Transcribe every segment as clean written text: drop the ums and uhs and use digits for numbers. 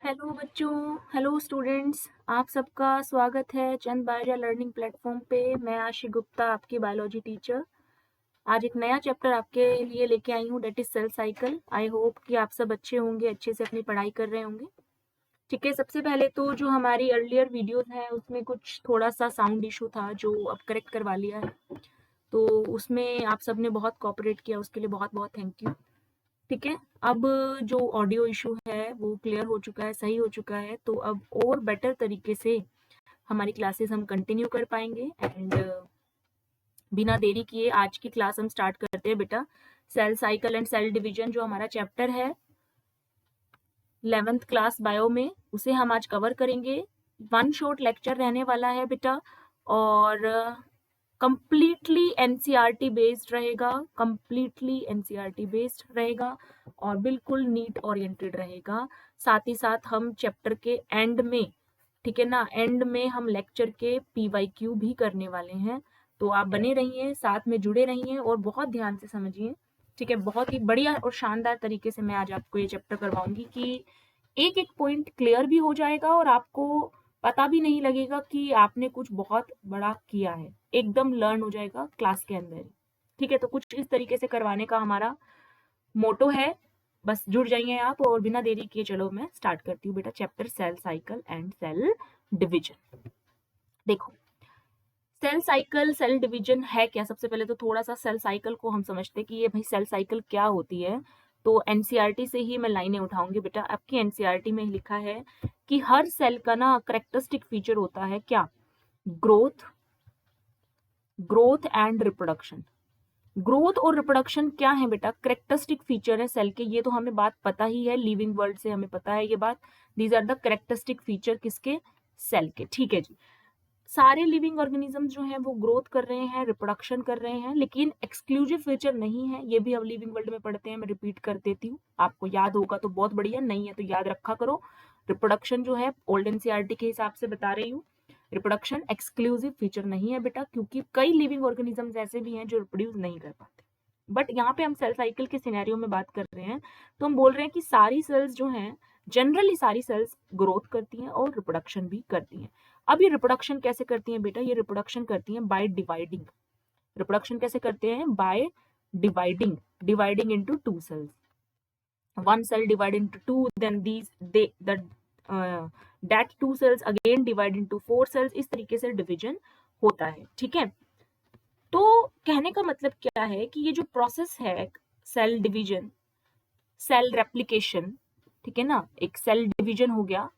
Hello बच्चों, hello students, आप सबका स्वागत है चंद बाजा लर्निंग प्लेटफॉर्म पे। मैं आशी गुप्ता, आपकी बायोलॉजी टीचर। आज एक नया चैप्टर आपके लिए लेके आई हूँ, that is cell cycle. I hope कि आप सब अच्छे होंगे, अच्छे से अपनी पढ़ाई कर रहे होंगे। ठीक है, सबसे पहले तो जो हमारी अर्लियर वीडियोस हैं उसमें कुछ थोड़ा सा साउंड इशू था जो अब करेक्ट करवा लिया है, तो उसमें आप सब ने बहुत कोऑपरेट किया, उसके लिए बहुत बहुत थैंक यू। ठीक है, अब जो ऑडियो इशू है वो क्लियर हो चुका है, सही हो चुका है, तो अब और बेटर तरीके से हमारी क्लासेस हम कंटिन्यू कर पाएंगे। एंड बिना देरी किए आज की क्लास हम स्टार्ट करते हैं बेटा। Cell cycle and cell division जो हमारा चैप्टर है 11th क्लास बायो में, उसे हम आज कवर करेंगे। वन शॉट लेक्चर रहने वाला है बेटा, और कंप्लीटली एनसीईआरटी बेस्ड रहेगा, कंप्लीटली एनसीईआरटी बेस्ड रहेगा और बिल्कुल नीट ओरिएंटेड रहेगा। साथ ही साथ हम चैप्टर के एंड में, ठीक है ना, एंड में हम लेक्चर के पीवाईक्यू भी करने वाले हैं। तो आप बने रहिए, साथ में जुड़े रहिए और बहुत ध्यान से समझिए। ठीक है, बहुत ही बढ़िया और शानदार तरीके से मैं आज आपको ये चैप्टर करवाऊंगी कि एक एक पॉइंट क्लियर भी हो जाएगा और आपको पता भी नहीं लगेगा कि आपने कुछ बहुत बड़ा किया है, एकदम लर्न हो जाएगा क्लास के अंदर ही। ठीक है, तो कुछ इस तरीके से करवाने का हमारा मोटो है। बस जुड़ जाइए आप, और बिना देरी किए चलो मैं स्टार्ट करती हूँ बेटा chapter cell cycle and cell division. देखो, सेल साइकिल सेल डिवीजन है क्या। सबसे पहले तो थोड़ा सा सेल साइकिल को हम समझते कि ये भाई सेल साइकिल क्या होती है। तो एनसीईआरटी से ही मैं लाइनें उठाऊंगी बेटा। आपकी एनसीईआरटी में लिखा है कि हर सेल का ना करेक्टरिस्टिक फीचर होता है क्या, growth, growth and reproduction. Growth और रिप्रोडक्शन क्या है बेटा, करेक्टरिस्टिक फीचर है सेल के। ये तो हमें बात पता ही है, लिविंग वर्ल्ड से हमें पता है ये बात। These are the characteristic feature किसके, सेल के। ठीक है जी, सारे लिविंग ऑर्गेनिज्म जो हैं वो ग्रोथ कर रहे हैं, रिप्रोडक्शन कर रहे हैं, लेकिन एक्सक्लूसिव फीचर नहीं है। ये भी हम लिविंग वर्ल्ड में पढ़ते हैं, मैं रिपीट कर देती हूँ, आपको याद होगा तो बहुत बढ़िया, नहीं है तो याद रखा करो। रिप्रोडक्शन जो है ओल्ड एनसीईआरटी के हिसाब से बता रही हूँ, रिप्रोडक्शन एक्सक्लूसिव फीचर नहीं है बेटा, क्योंकि कई लिविंग ऑर्गेनिजम्स ऐसे भी हैं जो रिप्रोड्यूस नहीं कर पाते। बट यहाँ पे हम सेल साइकिल के सिनेरियो में बात कर रहे हैं, तो हम बोल रहे हैं कि सारी सेल्स जो हैं, जनरली सारी सेल्स ग्रोथ करती हैं और रिप्रोडक्शन भी करती हैं। अब ये रिप्रोडक्शन कैसे करती हैं बेटा, ये रिप्रोडक्शन करती हैं बाय डिवाइडिंग। रिप्रोडक्शन कैसे करते हैं, by dividing, dividing into two cells. one cell divide into two, then that two cells again divide into four cells। इस तरीके से डिवीजन होता है। ठीक है, तो कहने का मतलब क्या है कि ये जो प्रोसेस है सेल डिवीजन, सेल रेप्लिकेशन, ठीक है ना, एक सेल डिवीजन हो गया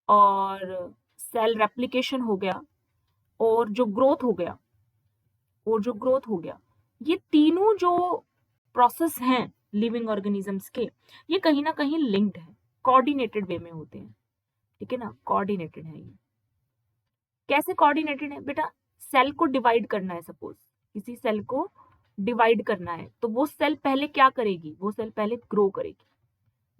और सेल रेप्लिकेशन हो गया और जो ग्रोथ हो गया, और जो ग्रोथ हो गया, ये तीनों जो प्रोसेस हैं लिविंग ऑर्गेनिजम्स के, ये कहीं ना कहीं लिंक्ड है, कोऑर्डिनेटेड वे में होते हैं। ठीक है ना, कोऑर्डिनेटेड है ये। कैसे कोऑर्डिनेटेड है बेटा, सेल को डिवाइड करना है, सपोज किसी सेल को डिवाइड करना है, तो वो सेल पहले क्या करेगी, वो सेल पहले ग्रो करेगी।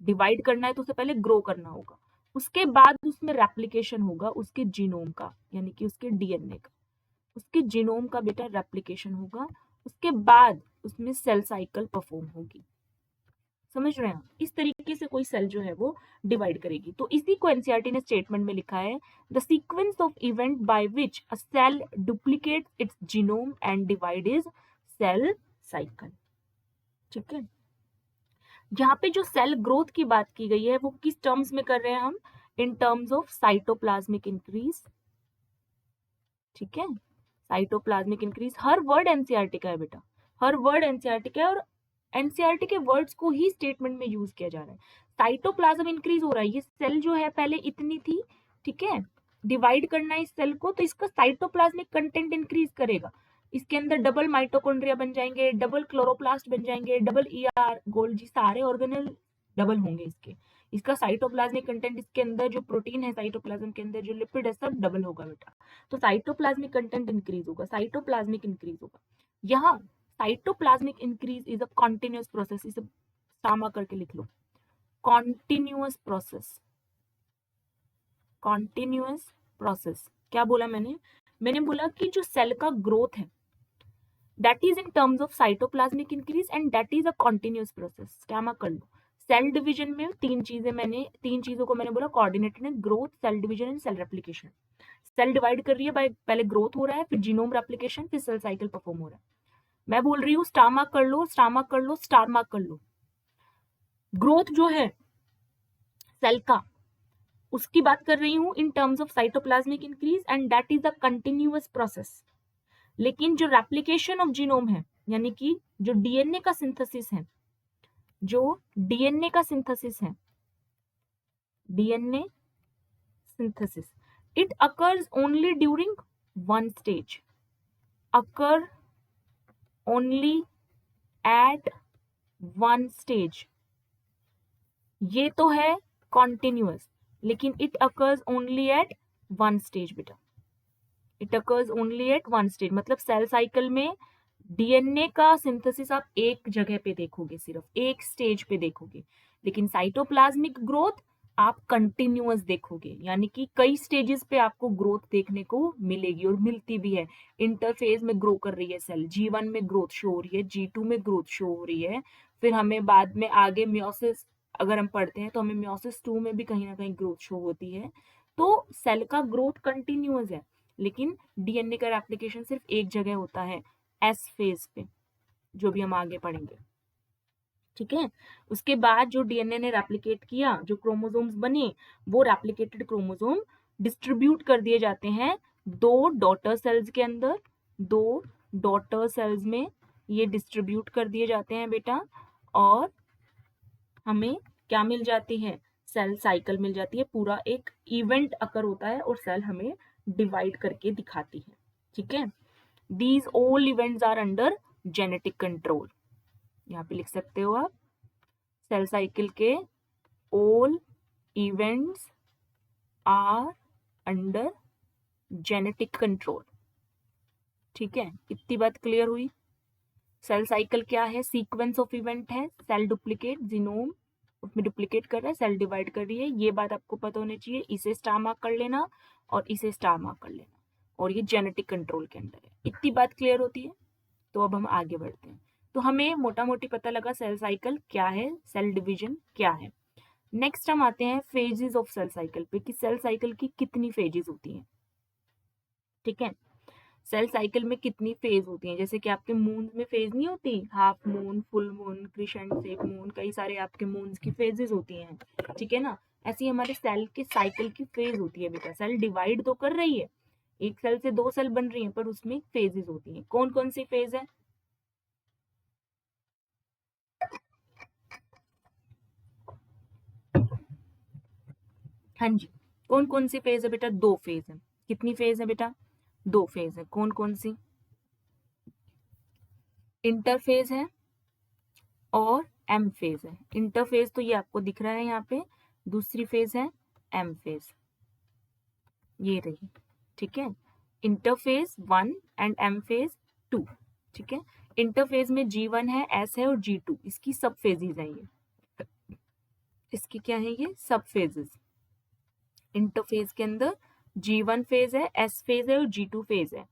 डिवाइड करना है तो उसे पहले ग्रो करना होगा, उसके बाद उसमें रेप्लिकेशन होगा उसके जीनोम का, यानी कि उसके डीएनए का, उसके जीनोम का बेटा रेप्लिकेशन होगा, उसके बाद उसमें सेल साइकिल परफॉर्म होगी। समझ रहे हैं, इस तरीके से कोई सेल जो है वो डिवाइड करेगी। तो इसी को एनसीईआरटी ने स्टेटमेंट में लिखा है, the sequence of event by which a cell duplicate its genome and divide is cell cycle. ठीक है, यहाँ पे जो सेल ग्रोथ की बात की गई है वो किस टर्म्स में कर रहे हैं हम, इन टर्म्स ऑफ साइटोप्लाज्मिक इंक्रीज। ठीक है, साइटोप्लाज्मिक इंक्रीज, हर वर्ड एनसीईआरटी का है बेटा, हर वर्ड एनसीईआरटी का है, और एनसीईआरटी के वर्ड्स को ही स्टेटमेंट में यूज किया जा रहा है। साइटोप्लाज्म इंक्रीज हो रहा है, ये सेल जो है पहले इतनी थी, ठीक है, डिवाइड करना है इस सेल को, तो इसका साइटोप्लाज्मिक कंटेंट इंक्रीज करेगा, इसके अंदर डबल माइटोकॉन्ड्रिया बन जाएंगे, डबल क्लोरोप्लास्ट बन जाएंगे, डबल ईआर, गोल्जी, सारे ऑर्गेनेल डबल होंगे इसके। इसका साइटोप्लाज्मिक कंटेंट, इसके अंदर जो प्रोटीन है साइटोप्लाज्म के अंदर, जो लिपिड है, सब डबल होगा बेटा। तो साइटोप्लाज्मिक कंटेंट इंक्रीज होगा, साइटोप्लाज्मिक इंक्रीज होगा। यहाँ cytoplasmic increase is a continuous process, इसे सामा करके लिख लो, कॉन्टिन्यूअस प्रोसेस, कॉन्टिन्यूअस प्रोसेस। क्या बोला मैंने, मैंने बोला कि जो सेल का ग्रोथ है that is in terms of cytoplasmic increase and that is a continuous process। क्या मैं कर लूं, सेल डिवीजन में तीन चीजों को मैंने बोला कोऑर्डिनेटेड है, growth, cell division and cell replication. Cell divide कर रही है, पहले ग्रोथ हो रहा है, फिर जीनोम रेप्लिकेशन, फिर सेल साइकिल परफॉर्म हो रहा है। मैं बोल रही हूँ स्टार मार्क कर लो, स्टार मार्क कर लो, स्टार मार्क कर लो। ग्रोथ जो है सेल का, उसकी बात कर रही हूँ इन terms of cytoplasmic increase, and that is a continuous process. लेकिन जो रेप्लिकेशन ऑफ जीनोम है, यानी कि जो डीएनए का सिंथेसिस है, DNA synthesis, it occurs only during one stage, occur only at one stage। ये तो है continuous, लेकिन it occurs only at one stage बेटा, it occurs only at one stage। मतलब सेल साइकिल में डीएनए का सिंथेसिस आप एक जगह पे देखोगे, सिर्फ एक स्टेज पे देखोगे, लेकिन साइटोप्लाज्मिक ग्रोथ आप कंटिन्यूअस देखोगे, यानी कि कई स्टेजेस पे आपको ग्रोथ देखने को मिलेगी और मिलती भी है। इंटरफेज में ग्रो कर रही है सेल, G1 में ग्रोथ शो हो रही है, G2 में ग्रोथ शो हो रही है, फिर हमें बाद में आगे मियोसिस अगर हम पढ़ते हैं तो हमें मियोसिस 2 में भी कहीं ना कहीं ग्रोथ शो होती है। तो सेल का ग्रोथ कंटिन्यूअस है, लेकिन डीएनए का रेप्लिकेशन सिर्फ एक जगह होता है, एस फेज पे, जो भी हम आगे पढ़ेंगे। ठीक है, उसके बाद जो डीएनए ने रेप्लिकेट किया, जो क्रोमोसोम्स बने, वो रेप्लिकेटेड क्रोमोसोम डिस्ट्रीब्यूट कर दिए जाते हैं दो डॉटर सेल्स के अंदर, दो डॉटर सेल्स में ये डिस्ट्रीब्यूट कर दिए जाते हैं बेटा, और हमें क्या मिल जाती है, सेल साइकिल मिल जाती है। पूरा एक इवेंट अकर होता है और सेल हमें डिवाइड करके दिखाती है। ठीक है, these all events are under genetic control. यहाँ पे लिख सकते हो आप, सेल साइकिल के all events are under genetic control. ठीक है, इतनी बात क्लियर हुई। सेल साइकिल क्या है, सीक्वेंस ऑफ इवेंट है, सेल डुप्लीकेट, जीनोम उसमें डुप्लीकेट कर रहा है, सेल डिवाइड कर रही है, ये बात आपको पता होनी चाहिए। इसे स्टार मार्क कर लेना और इसे स्टार मार्क कर लेना, और ये जेनेटिक कंट्रोल के अंदर है। इतनी बात क्लियर होती है। तो अब हम आगे बढ़ते हैं। तो हमें मोटा मोटी पता लगा सेल साइकिल क्या है, सेल डिवीजन क्या है। नेक्स्ट हम आते हैं फेजेस ऑफ सेल साइकिल पे, कि सेल साइकिल की कितनी फेजेस होती हैं। ठीक है, सेल साइकिल में कितनी फेज होती हैं, जैसे कि आपके मून में फेज नहीं होती, half moon, full moon, crescent सेक मून, कई सारे आपके मून्स की फेजेस होती हैं। ठीक है ना, ऐसी हमारे सेल के साइकिल की फेज होती है बेटा। सेल डिवाइड तो कर रही है, एक सेल से दो सेल बन रही है, पर उसमें फेजेस होती हैं। कौन कौन सी फेज है, हाँ जी, कौन कौन सी फेज है बेटा, दो फेज है। कितनी फेज है बेटा, दो फेज है। कौन कौन सी, इंटरफेज है और एम फेज है। इंटरफेज तो ये आपको दिख रहा है यहाँ पे, दूसरी फेज है एम फेज, ये रही। ठीक है, इंटरफेज 1 एंड एम फेज 2। ठीक है, इंटरफेज में G1 है, S है और G2, इसकी सब फेजेस हैं ये, इसकी क्या है ये सब फेजेस। इंटरफेज के अंदर G1 फेज है, S फेज है और G2 फेज है।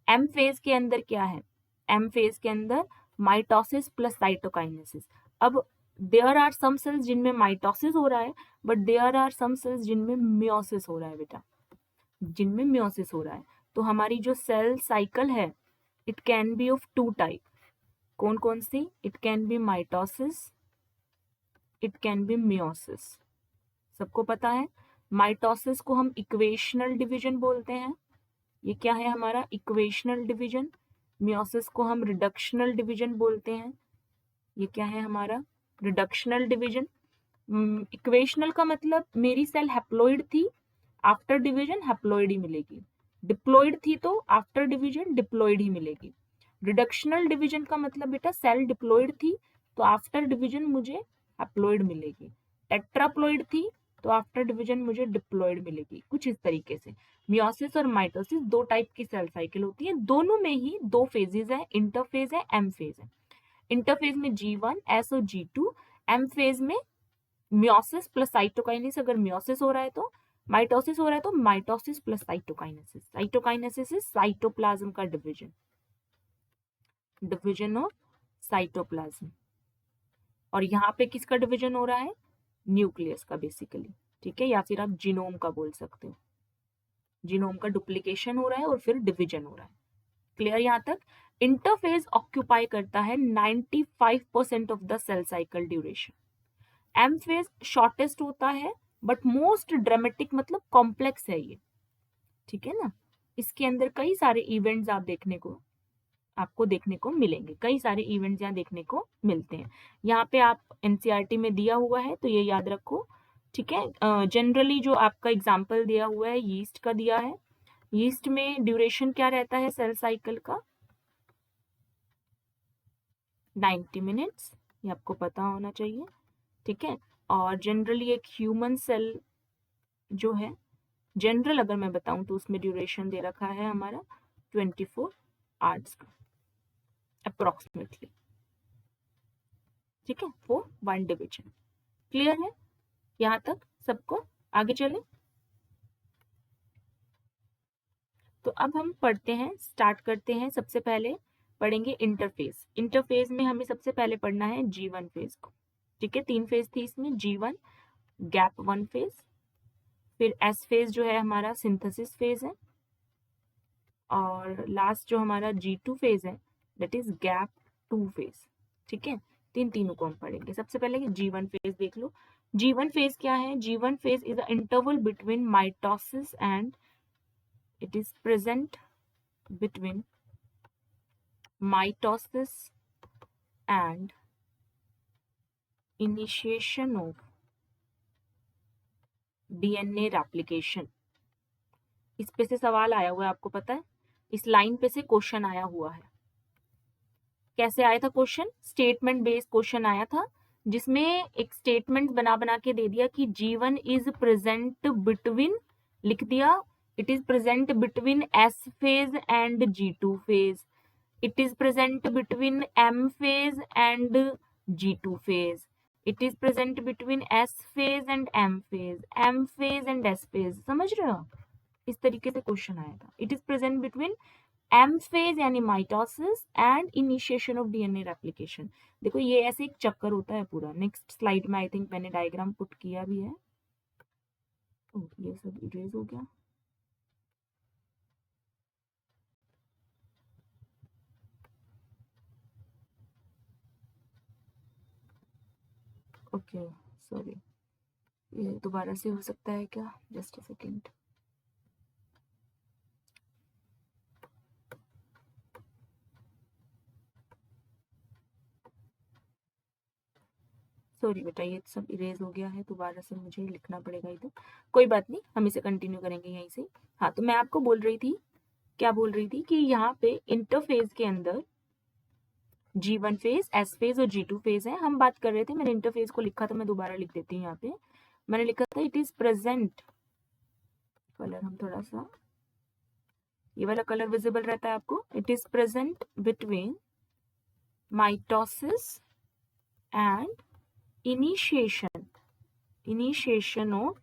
एम फेज के अंदर क्या है, एम फेज के अंदर माइटोसिस प्लस साइटोकाइनेसिस। अब देयर आर सम सेल्स जिनमें माइटोसिस हो रहा है, but there are some cells जिनमें मियोसिस हो रहा है बेटा, जिनमें मियोसिस हो रहा है। तो हमारी जो सेल साइकिल है, it can be of two type. कौन कौन सी, it can be mitosis, it can be meiosis. सबको पता है, माइटोसिस को हम इक्वेशनल डिवीजन बोलते हैं, ये क्या है हमारा इक्वेशनल डिवीजन। मियोसिस को हम रिडक्शनल डिवीजन बोलते हैं, ये क्या है हमारा रिडक्शनल डिवीजन। इक्वेशनल का मतलब मेरी सेल हैप्लॉइड थी, आफ्टर डिवीजन हैप्लॉइड ही मिलेगी, डिप्लॉइड थी तो आफ्टर डिवीजन डिप्लॉइड ही मिलेगी। रिडक्शनल डिवीजन का मतलब बेटा सेल डिप्लॉइड थी तो आफ्टर डिवीजन मुझे हैप्लॉइड मिलेगी, टेट्राप्लॉइड थी तो आफ्टर डिवीजन मुझे डिप्लॉइड मिलेगी, कुछ इस तरीके से। मियोसिस और माइटोसिस दो टाइप की सेल साइकिल होती है, दोनों में ही दो फेजेस है, इंटरफेज है, एम फेज है। इंटरफेज में G1, S और G2, एम फेज में मियोसिस प्लस साइटोकाइनेसिस, अगर मियोसिस हो रहा है तो, माइटोसिस हो रहा है तो mitosis plus cytokinesis. Cytokinesis is cytoplasm का डिवीजन, डिवीजन ऑफ साइटोप्लाज्म। और यहाँ पे किसका डिवीजन हो रहा है, न्यूक्लियस का बेसिकली, ठीक है, या फिर आप जीनोम का बोल सकते हो, जीनोम का डुप्लीकेशन हो रहा है और फिर डिवीजन हो रहा है। क्लियर यहाँ तक। इंटरफेज ऑक्यूपाई करता है 95% of the cell cycle duration. M phase shortest होता है बट मोस्ट ड्रामेटिक, मतलब कॉम्प्लेक्स है ये, ठीक है ना। इसके अंदर कई सारे इवेंट्स आपको देखने को मिलेंगे, कई सारे इवेंट्स यहाँ देखने को मिलते हैं। यहाँ पे आप एनसीईआरटी में दिया हुआ है तो ये याद रखो, ठीक है। जनरली जो आपका एग्जाम्पल दिया हुआ है यीस्ट का दिया है, यीस्ट में ड्यूरेशन क्या रहता है सेल साइकिल का, 90 मिनट्स, ये आपको पता होना चाहिए, ठीक है। और जनरली एक ह्यूमन सेल जो है, जनरल अगर मैं बताऊं तो उसमें ड्यूरेशन दे रखा है हमारा 24 आवर्स का अप्रोक्सीमेटली, ठीक है, फॉर वन डिवीजन। क्लियर है यहाँ तक सबको, आगे चले। तो अब हम पढ़ते हैं, स्टार्ट करते हैं। सबसे पहले पढ़ेंगे इंटरफेस। इंटरफेस में हमें सबसे पहले पढ़ना है G1 फेज को, ठीक है। 3 फेज थी इसमें, G1 गैप 1 फेज, फिर S फेज जो है हमारा सिंथेसिस फेज है, और लास्ट जो हमारा G2 फेज है दैट इज गैप 2 फेज, ठीक है। तीनों को हम पढ़ेंगे। सबसे पहले G1 फेज देख लो। G1 फेज क्या है, G1 phase is the interval between mitosis and it is present between mitosis and initiation of DNA replication। इस पे से सवाल आया हुआ है, आपको पता है, इस लाइन पे से क्वेश्चन आया हुआ है। कैसे आया था क्वेश्चन, स्टेटमेंट बेस्ड क्वेश्चन आया था, जिसमें एक स्टेटमेंट बना के दे दिया कि G1 इज प्रेजेंट बिटवीन, लिख दिया it is present between S phase and G2 phase, it is present between M phase and G2 phase, it is present between S phase and M phase, M phase and S phase। समझ रहे हो, इस तरीके से question आया था। it is present between M phase यानी mitosis and initiation of DNA replication. देखो ये ऐसे एक चक्कर होता है पूरा। नेक्स्ट स्लाइड में आई थिंक मैंने डायग्राम पुट किया भी है। ये सब इरेज हो गया, ओके सॉरी, ये दोबारा से हो सकता है क्या, जस्ट अ सेकेंड। सॉरी बेटा, ये सब इरेज हो गया है, दोबारा से मुझे लिखना पड़ेगा इधर। कोई बात नहीं, हम इसे कंटिन्यू करेंगे यहीं से। हाँ, तो मैं आपको बोल रही थी, क्या बोल रही थी कि यहाँ पे इंटरफेज के अंदर G1 फेज, S फेज और G2 फेज है। हम बात कर रहे थे, मैंने इंटरफेज को लिखा था, मैं दोबारा लिख देती हूँ। यहाँ पे मैंने लिखा था इट इज प्रेजेंट, कलर हम थोड़ा सा, ये वाला कलर विजिबल रहता है आपको, it is present between mitosis and initiation of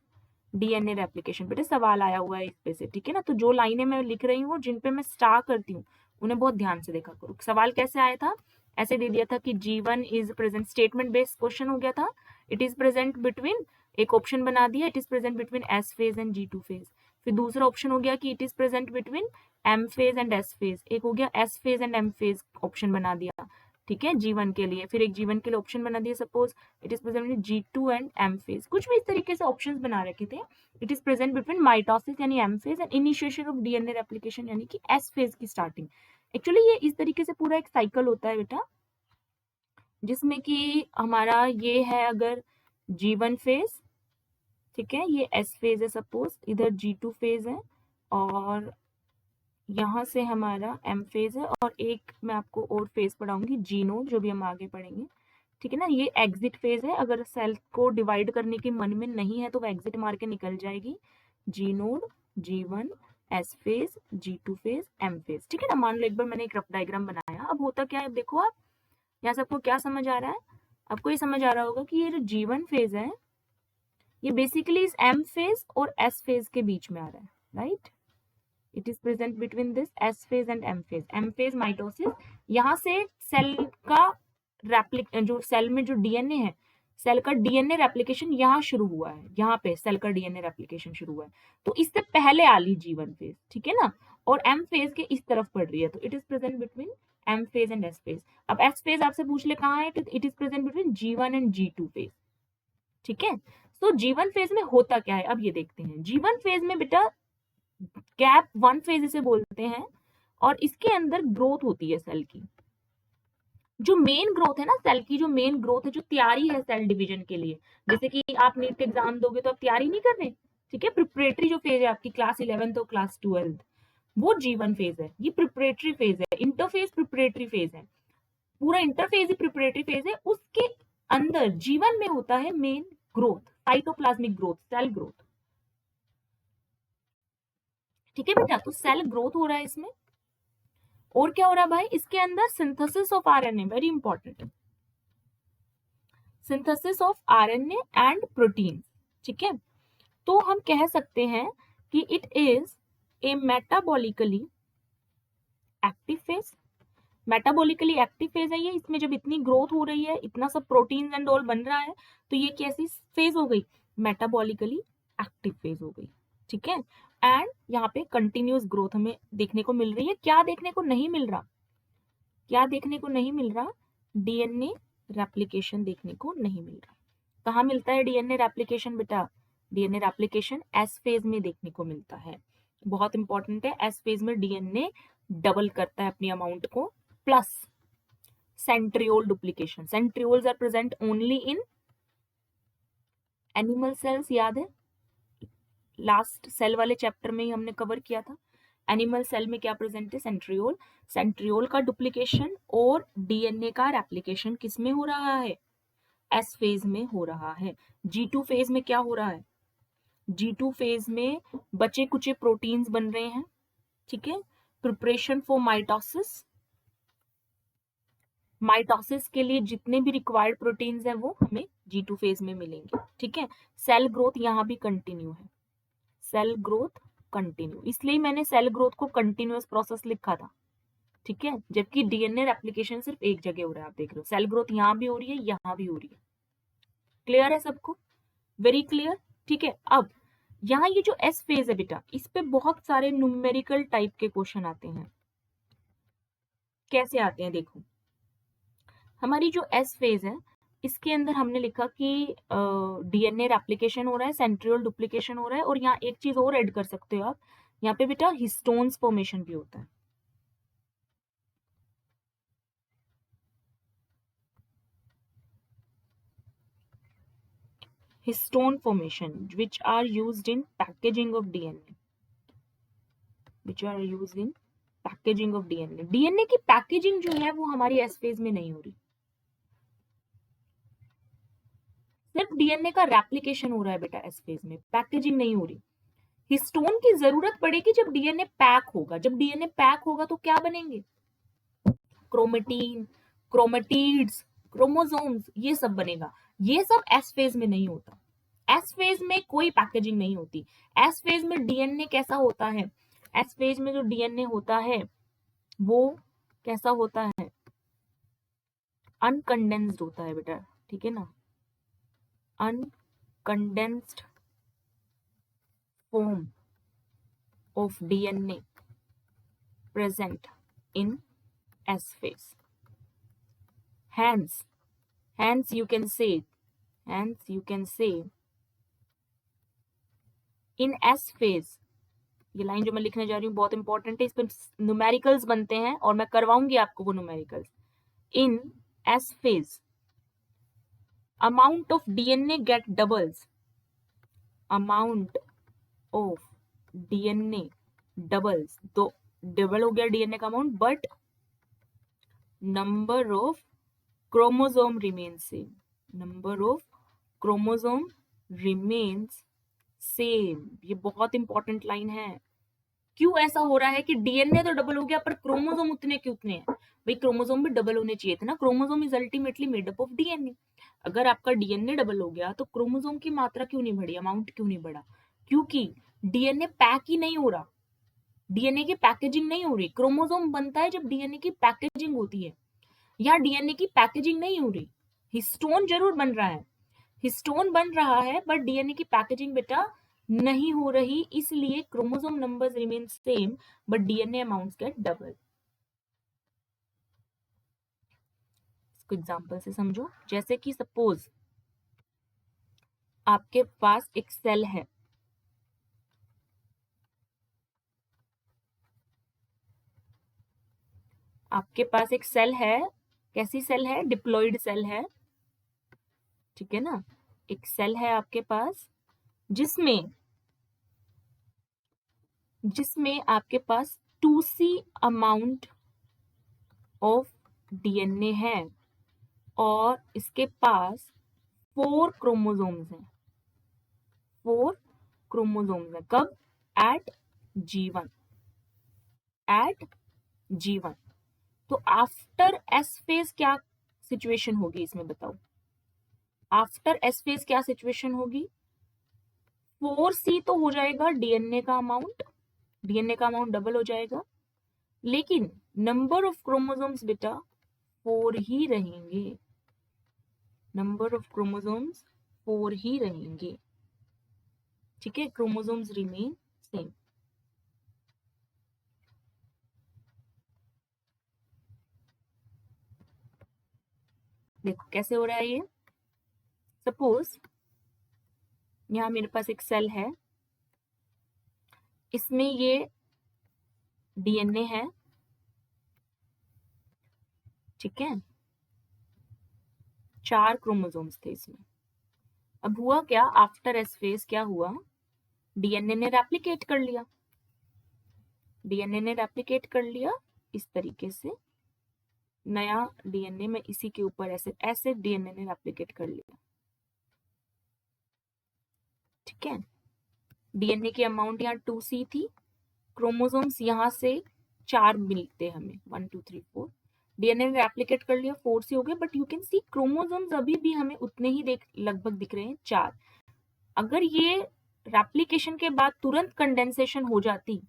DNA replication. बेटे सवाल आया हुआ है इस पे से, ठीक है ना। तो जो लाइनें मैं लिख रही हूँ, जिन पे मैं स्टार करती हूँ, उन्हें बहुत ध्यान से देखा करो। सवाल कैसे आया था, ऐसे दे दिया था कि G1 is present, statement based question हो गया था, इट इज प्रेजेंट बिटवीन, एक ऑप्शन बना दिया it is present between S phase and G2 phase, फिर दूसरा ऑप्शन हो गया कि it is present between M phase and S phase, एक हो गया S phase and M phase option बना दिया, ठीक है, G1 के लिए, फिर एक G1 के लिए ऑप्शन बना दिया, suppose it is present G2 and M phase, कुछ भी इस तरीके से ऑप्शंस बना रखे थे। It is present between mitosis यानी M phase and initiation of DNA replication यानी कि S फेज की स्टार्टिंग। एक्चुअली ये इस तरीके से पूरा एक साइकिल होता है बेटा, जिसमें कि हमारा ये है अगर G1 फेज, ठीक है, ये S फेज है, सपोज इधर G2 फेज है, और यहाँ से हमारा M फेज है, और एक मैं आपको और फेज पढ़ाऊंगी G नोड, जो भी हम आगे पढ़ेंगे, ठीक है ना। ये एग्जिट फेज है, अगर सेल को डिवाइड करने के मन में नहीं है तो वो एग्जिट मार के निकल जाएगी। G node, G1, S phase, G2 phase, M phase, ठीक है ना। मान लो एक बार मैंने एक रफ डायग्राम बनाया, अब होता क्या है, अब देखो आप यहाँ सबको क्या समझ आ रहा है, आपको ये समझ आ रहा होगा कि ये जो G1 फेज है ये बेसिकली इस M फेज और S फेज के बीच में आ रहा है, right. It is present between this S phase and M phase. M phase mitosis, यहाँ से सेल का जो सेल में जो डीएनए है, सेल का डीएनए रेप्लिकेशन यहाँ शुरू हुआ है, यहाँ पे सेल का डीएनए रेप्लिकेशन शुरू हुआ है, तो इससे पहले आ ली G1 फेज, ठीक है ना, और M फेज के इस तरफ पड़ रही है, तो it is present between M phase and S phase. अब S फेज आपसे पूछ ले कहाँ है, it is present between G1 and G2 phase, ठीक है। तो G1 फेज में होता क्या है, अब ये देखते हैं। G1 फेज में बेटा गैप 1 फेज इसे बोलते हैं, और इसके अंदर ग्रोथ होती है सेल की। जो मेन ग्रोथ है ना सेल की, जो मेन ग्रोथ है, जो तैयारी है सेल डिवीजन के लिए, जैसे कि आप नीट एग्जाम दोगे तो आप तैयारी नहीं कर रहे, ठीक है, प्रिपरेटरी जो फेज है आपकी क्लास 11th और क्लास 12th, वो G1 फेज है, ये प्रिपरेटरी फेज है, इंटरफेज प्रिपरेटरी फेज है, पूरा इंटरफेज ही प्रिपरेटरी फेज है। उसके अंदर G1 में होता है main growth, cytoplasmic growth, cell growth, ठीक है बेटा। तो सेल ग्रोथ हो रहा है इसमें, और क्या हो रहा है भाई, इसके अंदर synthesis of RNA, very important, synthesis of RNA and protein, ठीक है। तो हम कह सकते हैं कि it is a metabolically active phase, metabolically active phase है ये। इसमें जब इतनी ग्रोथ हो रही है, इतना सब प्रोटीन एंड ऑल बन रहा है, तो ये कैसी फेज हो गई, मेटाबॉलिकली एक्टिव फेज हो गई, ठीक है। एंड यहाँ पे कंटिन्यूस ग्रोथ हमें देखने को मिल रही है। क्या देखने को नहीं मिल रहा, क्या देखने को नहीं मिल रहा, डीएनए रेप्लिकेशन देखने को नहीं मिल रहा। कहाँ मिलता है डीएनए रेप्लिकेशन बेटा, डीएनए रेप्लिकेशन एस फेज में देखने को मिलता है, बहुत इंपॉर्टेंट है। एस फेज में डीएनए डबल करता है अपनी अमाउंट को, plus centriole duplication, centrioles are present only in animal cells, याद है लास्ट सेल वाले चैप्टर में ही हमने कवर किया था। एनिमल सेल में क्या प्रेजेंट है, सेंट्रियोल, सेंट्रियोल का डुप्लीकेशन और डीएनए का रेप्लिकेशन किस में हो रहा है, एस फेज में हो रहा है। G2 फेज में क्या हो रहा है, G2 फेज में बचे कुचे प्रोटीन्स बन रहे हैं, ठीक है, प्रिपरेशन फॉर माइटोसिस, माइटोसिस के लिए जितने भी रिक्वायर्ड प्रोटीन्स हैं वो हमें G2 फेज में मिलेंगे, ठीक है। सेल ग्रोथ यहाँ भी कंटिन्यू है, सेल ग्रोथ कंटिन्यू, इसलिए मैंने सेल ग्रोथ को कंटिन्यूअस प्रोसेस लिखा था, ठीक है, जबकि डीएनए रेप्लिकेशन सिर्फ एक जगह हो रहा है, आप देख रहे हो सेल ग्रोथ यहाँ भी हो रही है, यहाँ भी हो रही है। क्लियर है सबको, वेरी क्लियर, ठीक है। अब यहाँ ये जो एस फेज है बेटा, इस पे बहुत सारे न्यूमेरिकल टाइप के क्वेश्चन आते हैं। कैसे आते हैं देखो, हमारी जो एस फेज है इसके अंदर हमने लिखा कि डीएनए रेप्लिकेशन हो रहा है, सेंट्रियोल डुप्लीकेशन हो रहा है, और यहाँ एक चीज और ऐड कर सकते हो आप, यहाँ पे बेटा हिस्टोन्स फॉर्मेशन भी होता है। Histone formation which are used in packaging of DNA, which are used in packaging of DNA। DNA की पैकेजिंग जो है वो हमारी एस फेज में नहीं हो रही, सिर्फ डीएनए का रेप्लिकेशन हो रहा है बेटा एस फेज में, पैकेजिंग नहीं हो रही। हिस्टोन की जरूरत पड़ेगी जब डीएनए पैक होगा, जब डीएनए पैक होगा तो क्या बनेंगे, क्रोमेटीन, क्रोमेटिड्स, क्रोमोसोम्स, ये सब बनेगा। ये सब एस फेज में नहीं होता, एस फेज में कोई पैकेजिंग नहीं होती। एस फेज में डीएनए कैसा होता है, एस फेज में जो डीएनए होता है वो कैसा होता है, अनकंडेंस्ड होता है बेटा, ठीक है ना, uncondensed form of DNA present in S phase, hence you can say in S phase, ये लाइन जो मैं लिखने जा रही हूँ बहुत इंपॉर्टेंट है, इस पर न्यूमेरिकल्स बनते हैं और मैं करवाऊंगी आपको वो numericals. In S phase amount of DNA get doubles, amount of DNA doubles, तो डबल हो गया डीएनए का amount, but number of chromosome remains same, number of chromosome remains same. ये बहुत इंपॉर्टेंट लाइन है। क्यों ऐसा हो रहा है कि डीएनए तो डबल हो गया पर क्रोमोसोम उतने क्यों उतने हैं, भाई क्रोमोसोम भी डबल होने चाहिए थे ना, chromosome is ultimately made up of DNA. अगर आपका डीएनए डबल हो गया तो क्रोमोसोम की मात्रा क्यों नहीं बढ़ी, अमाउंट क्यों नहीं बढ़ा, क्योंकि डीएनए पैक ही नहीं हो रहा, डीएनए की पैकेजिंग नहीं हो रही। क्रोमोसोम बनता है जब डीएनए की पैकेजिंग होती है, या डीएनए की पैकेजिंग नहीं हो रही, हिस्टोन जरूर बन रहा है, हिस्टोन बन रहा है बट डीएनए की पैकेजिंग बेटा नहीं हो रही, इसलिए chromosome numbers remain same but DNA amounts get double. इसको एग्जांपल से समझो, जैसे कि सपोज आपके पास एक सेल है, आपके पास एक सेल है, कैसी सेल है, डिप्लॉइड सेल है, ठीक है ना, एक सेल है आपके पास जिसमें जिसमें आपके पास 2C अमाउंट ऑफ डीएनए है और इसके पास 4 क्रोमोसोम्स हैं, 4 क्रोमोसोम्स हैं, कब, एट G1, एट G1। तो आफ्टर एस फेज क्या सिचुएशन होगी इसमें बताओ, आफ्टर एस फेज क्या सिचुएशन होगी, 4C तो हो जाएगा डीएनए का अमाउंट, डीएनए का अमाउंट डबल हो जाएगा, लेकिन नंबर ऑफ क्रोमोसोम्स बेटा 4 ही रहेंगे, नंबर ऑफ क्रोमोसोम्स 4 ही रहेंगे, ठीक है, क्रोमोसोम्स रिमेन सेम। देखो कैसे हो रहा है ये, सपोज यहां मेरे पास एक सेल है, इसमें ये डीएनए है, ठीक है, 4 क्रोमोसोम्स थे इसमें। अब हुआ क्या, आफ्टर एस फेज क्या हुआ, डीएनए ने रेप्लिकेट कर लिया, डीएनए ने रेप्लिकेट कर लिया इस तरीके से, नया डीएनए में इसी के ऊपर ऐसे ऐसे डीएनए ने रेप्लिकेट कर लिया, ठीक है, डीएनए की अमाउंट यहाँ 2C थी, क्रोमोसोम्स यहाँ से 4 मिलते हैं हमें, 1 2 3 4, डीएनए ने रेप्लिकेट कर लिया, 4C हो गया, but you can see chromosomes अभी भी हमें उतने ही लगभग दिख रहे हैं, 4। अगर ये रेप्लिकेशन के बाद तुरंत कंडेंसेशन हो जाती,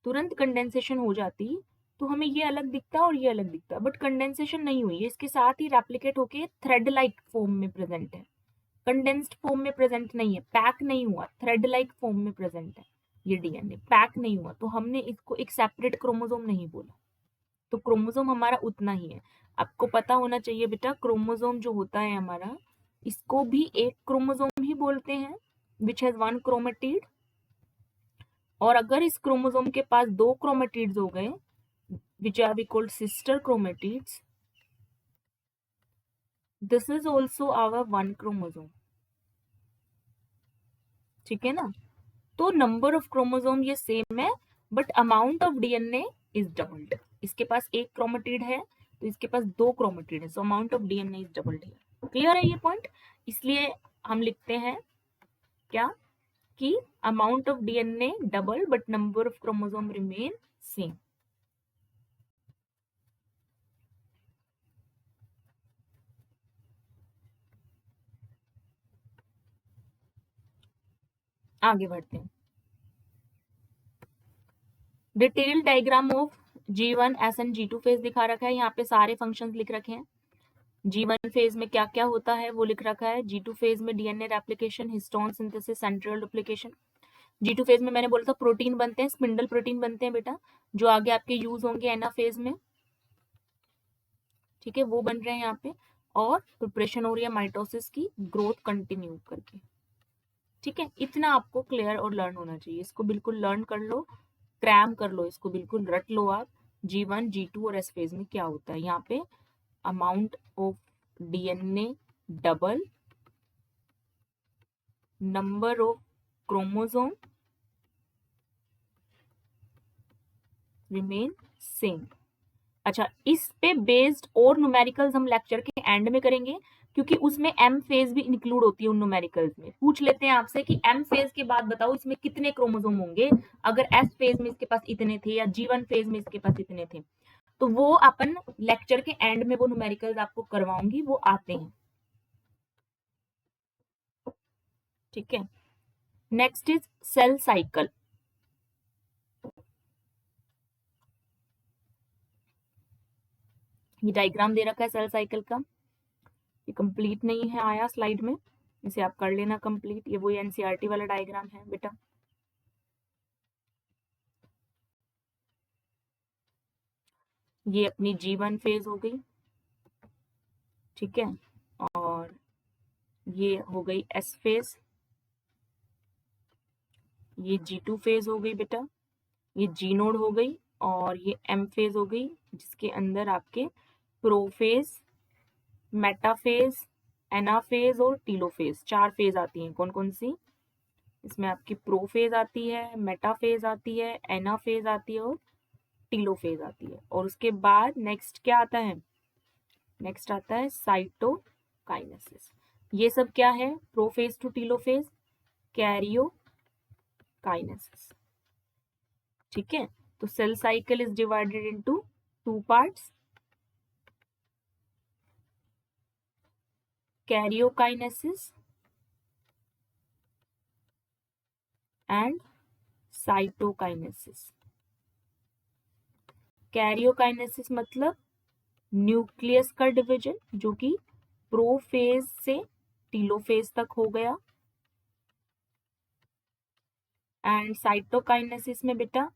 तुरंत कंडेंसेशन हो जाती तो हमें ये अलग दिखता और ये अलग दिखता, बट कंडेंसेशन नहीं हुई है, इसके साथ ही रेप्लिकेट होके थ्रेड लाइक फॉर्म में प्रेजेंट है, कंडेंस्ड फॉर्म में प्रेजेंट नहीं है, पैक नहीं हुआ, थ्रेड लाइक फॉर्म में प्रेजेंट है, ये डीएनए पैक नहीं हुआ, तो हमने इसको एक सेपरेट क्रोमोसोम नहीं बोला, तो क्रोमोसोम हमारा उतना ही है। आपको पता होना चाहिए बेटा, क्रोमोसोम जो होता है हमारा, इसको भी एक क्रोमोसोम ही बोलते हैं, विच हैज 1 क्रोमेटिड, और अगर इस क्रोमोसोम के पास 2 क्रोमेटिड्स हो गए, which are we called sister chromatids, this is also our 1 chromosome, ठीक है ना, तो नंबर ऑफ क्रोमोसोम ये सेम है but amount of DNA is doubled, इसके पास एक क्रोमेटिड है तो इसके पास 2 क्रोमेटिड है, so amount of DNA is doubled here, clear है ये पॉइंट, इसलिए हम लिखते हैं क्या कि amount of DNA double but number of chromosome remain same. आगे बढ़ते हैं, detail diagram of G1 SN G2 phase दिखा रखा है, यहाँ पे सारे फंक्शंस लिख रखे हैं, G1 फेज में क्या क्या होता है वो लिख रखा है, G2 फेज में DNA replication, histone synthesis, centriole duplication, G2 phase में मैंने बोला था प्रोटीन बनते हैं, स्पिंडल प्रोटीन बनते हैं बेटा, जो आगे आपके यूज होंगे एना फेज में, ठीक है, वो बन रहे हैं यहाँ पे, और प्रिपरेशन हो रही है माइटोसिस की, ग्रोथ कंटिन्यू करके, ठीक है, इतना आपको क्लियर और लर्न होना चाहिए, इसको बिल्कुल लर्न कर लो, क्रैम कर लो, इसको बिल्कुल रट लो आप, G1 G2 और एस फेज में क्या होता है, यहाँ पे amount of DNA double, number of chromosome remain same. अच्छा, इस पे बेस्ड और न्यूमेरिकल्स हम लेक्चर के एंड में करेंगे, क्योंकि उसमें एम फेज भी इंक्लूड होती है उन न्यूमेरिकल्स में, पूछ लेते हैं आपसे कि एम फेज के बाद बताओ इसमें कितने क्रोमोसोम होंगे, अगर एस फेज में इसके पास इतने थे या G1 फेज में इसके पास इतने थे, तो वो अपन लेक्चर के एंड में वो न्यूमेरिकल्स आपको करवाऊंगी, वो आते हैं, ठीक है। नेक्स्ट इज सेल साइकिल, ये डायग्राम दे रखा है सेल साइकिल का, ये कंप्लीट नहीं है आया स्लाइड में, इसे आप कर लेना कंप्लीट। ये वही एनसीईआरटी वाला डायग्राम है बेटा। ये अपनी G1 फेज हो गई, ठीक है, और ये हो गई S फेज, ये G2 फेज हो गई बेटा, ये G नोड हो गई, और ये M फेज हो गई, जिसके अंदर आपके प्रोफेज, मेटाफेज, एनाफेज और टीलोफेज, 4 फेज आती हैं। कौन कौन सी? इसमें आपकी प्रोफेज आती है, मेटाफेज आती है, एनाफेज आती है और टीलोफेज आती है। और उसके बाद नेक्स्ट क्या आता है? नेक्स्ट आता है साइटोकाइनेसिस। ये सब क्या है? प्रोफेज टू टीलोफेज, कैरियोकाइनेसिस, ठीक है। तो cell cycle is divided into 2 parts, karyokinesis and cytokinesis. Karyokinesis मतलब न्यूक्लियस का डिवीजन, जो कि प्रोफेज से टीलोफेज तक हो गया। एंड साइटोकाइनेसिस में बेटा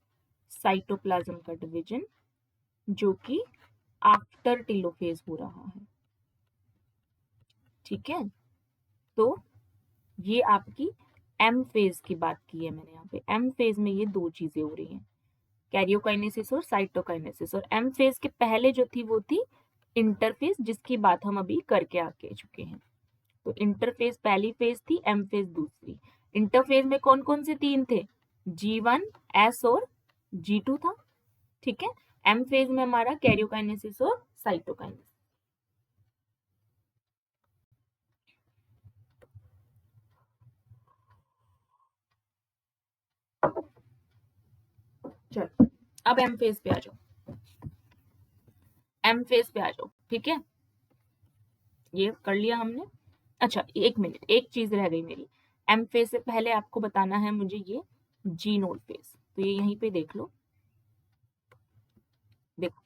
साइटोप्लाज्म का डिवीजन, जो कि आफ्टर टीलोफेज हो रहा है, ठीक है। तो ये आपकी एम फेज की बात की है मैंने यहाँ पे। एम फेज में ये 2 चीजें हो रही हैं, कैरियोकाइनेसिस और साइटोकाइनेसिस। और एम फेज के पहले जो थी वो थी इंटरफेज, जिसकी बात हम अभी करके आके चुके हैं। तो इंटरफेज पहली फेज थी, एम फेज दूसरी। इंटरफेज में कौन कौन से 3 थे? G1, S और G2 था, ठीक है। एम फेज में हमारा कैरियोकाइनेसिस और साइटोकाइनेसिस। चलो अब एम फेज पे आ जाओ, एम फेज पे आ जाओ, ठीक है। ये कर लिया हमने। अच्छा 1 मिनट, एक चीज रह गई मेरी। एम फेज से पहले आपको बताना है मुझे ये G नोड फेज। तो ये यहीं पे देख लो, देखो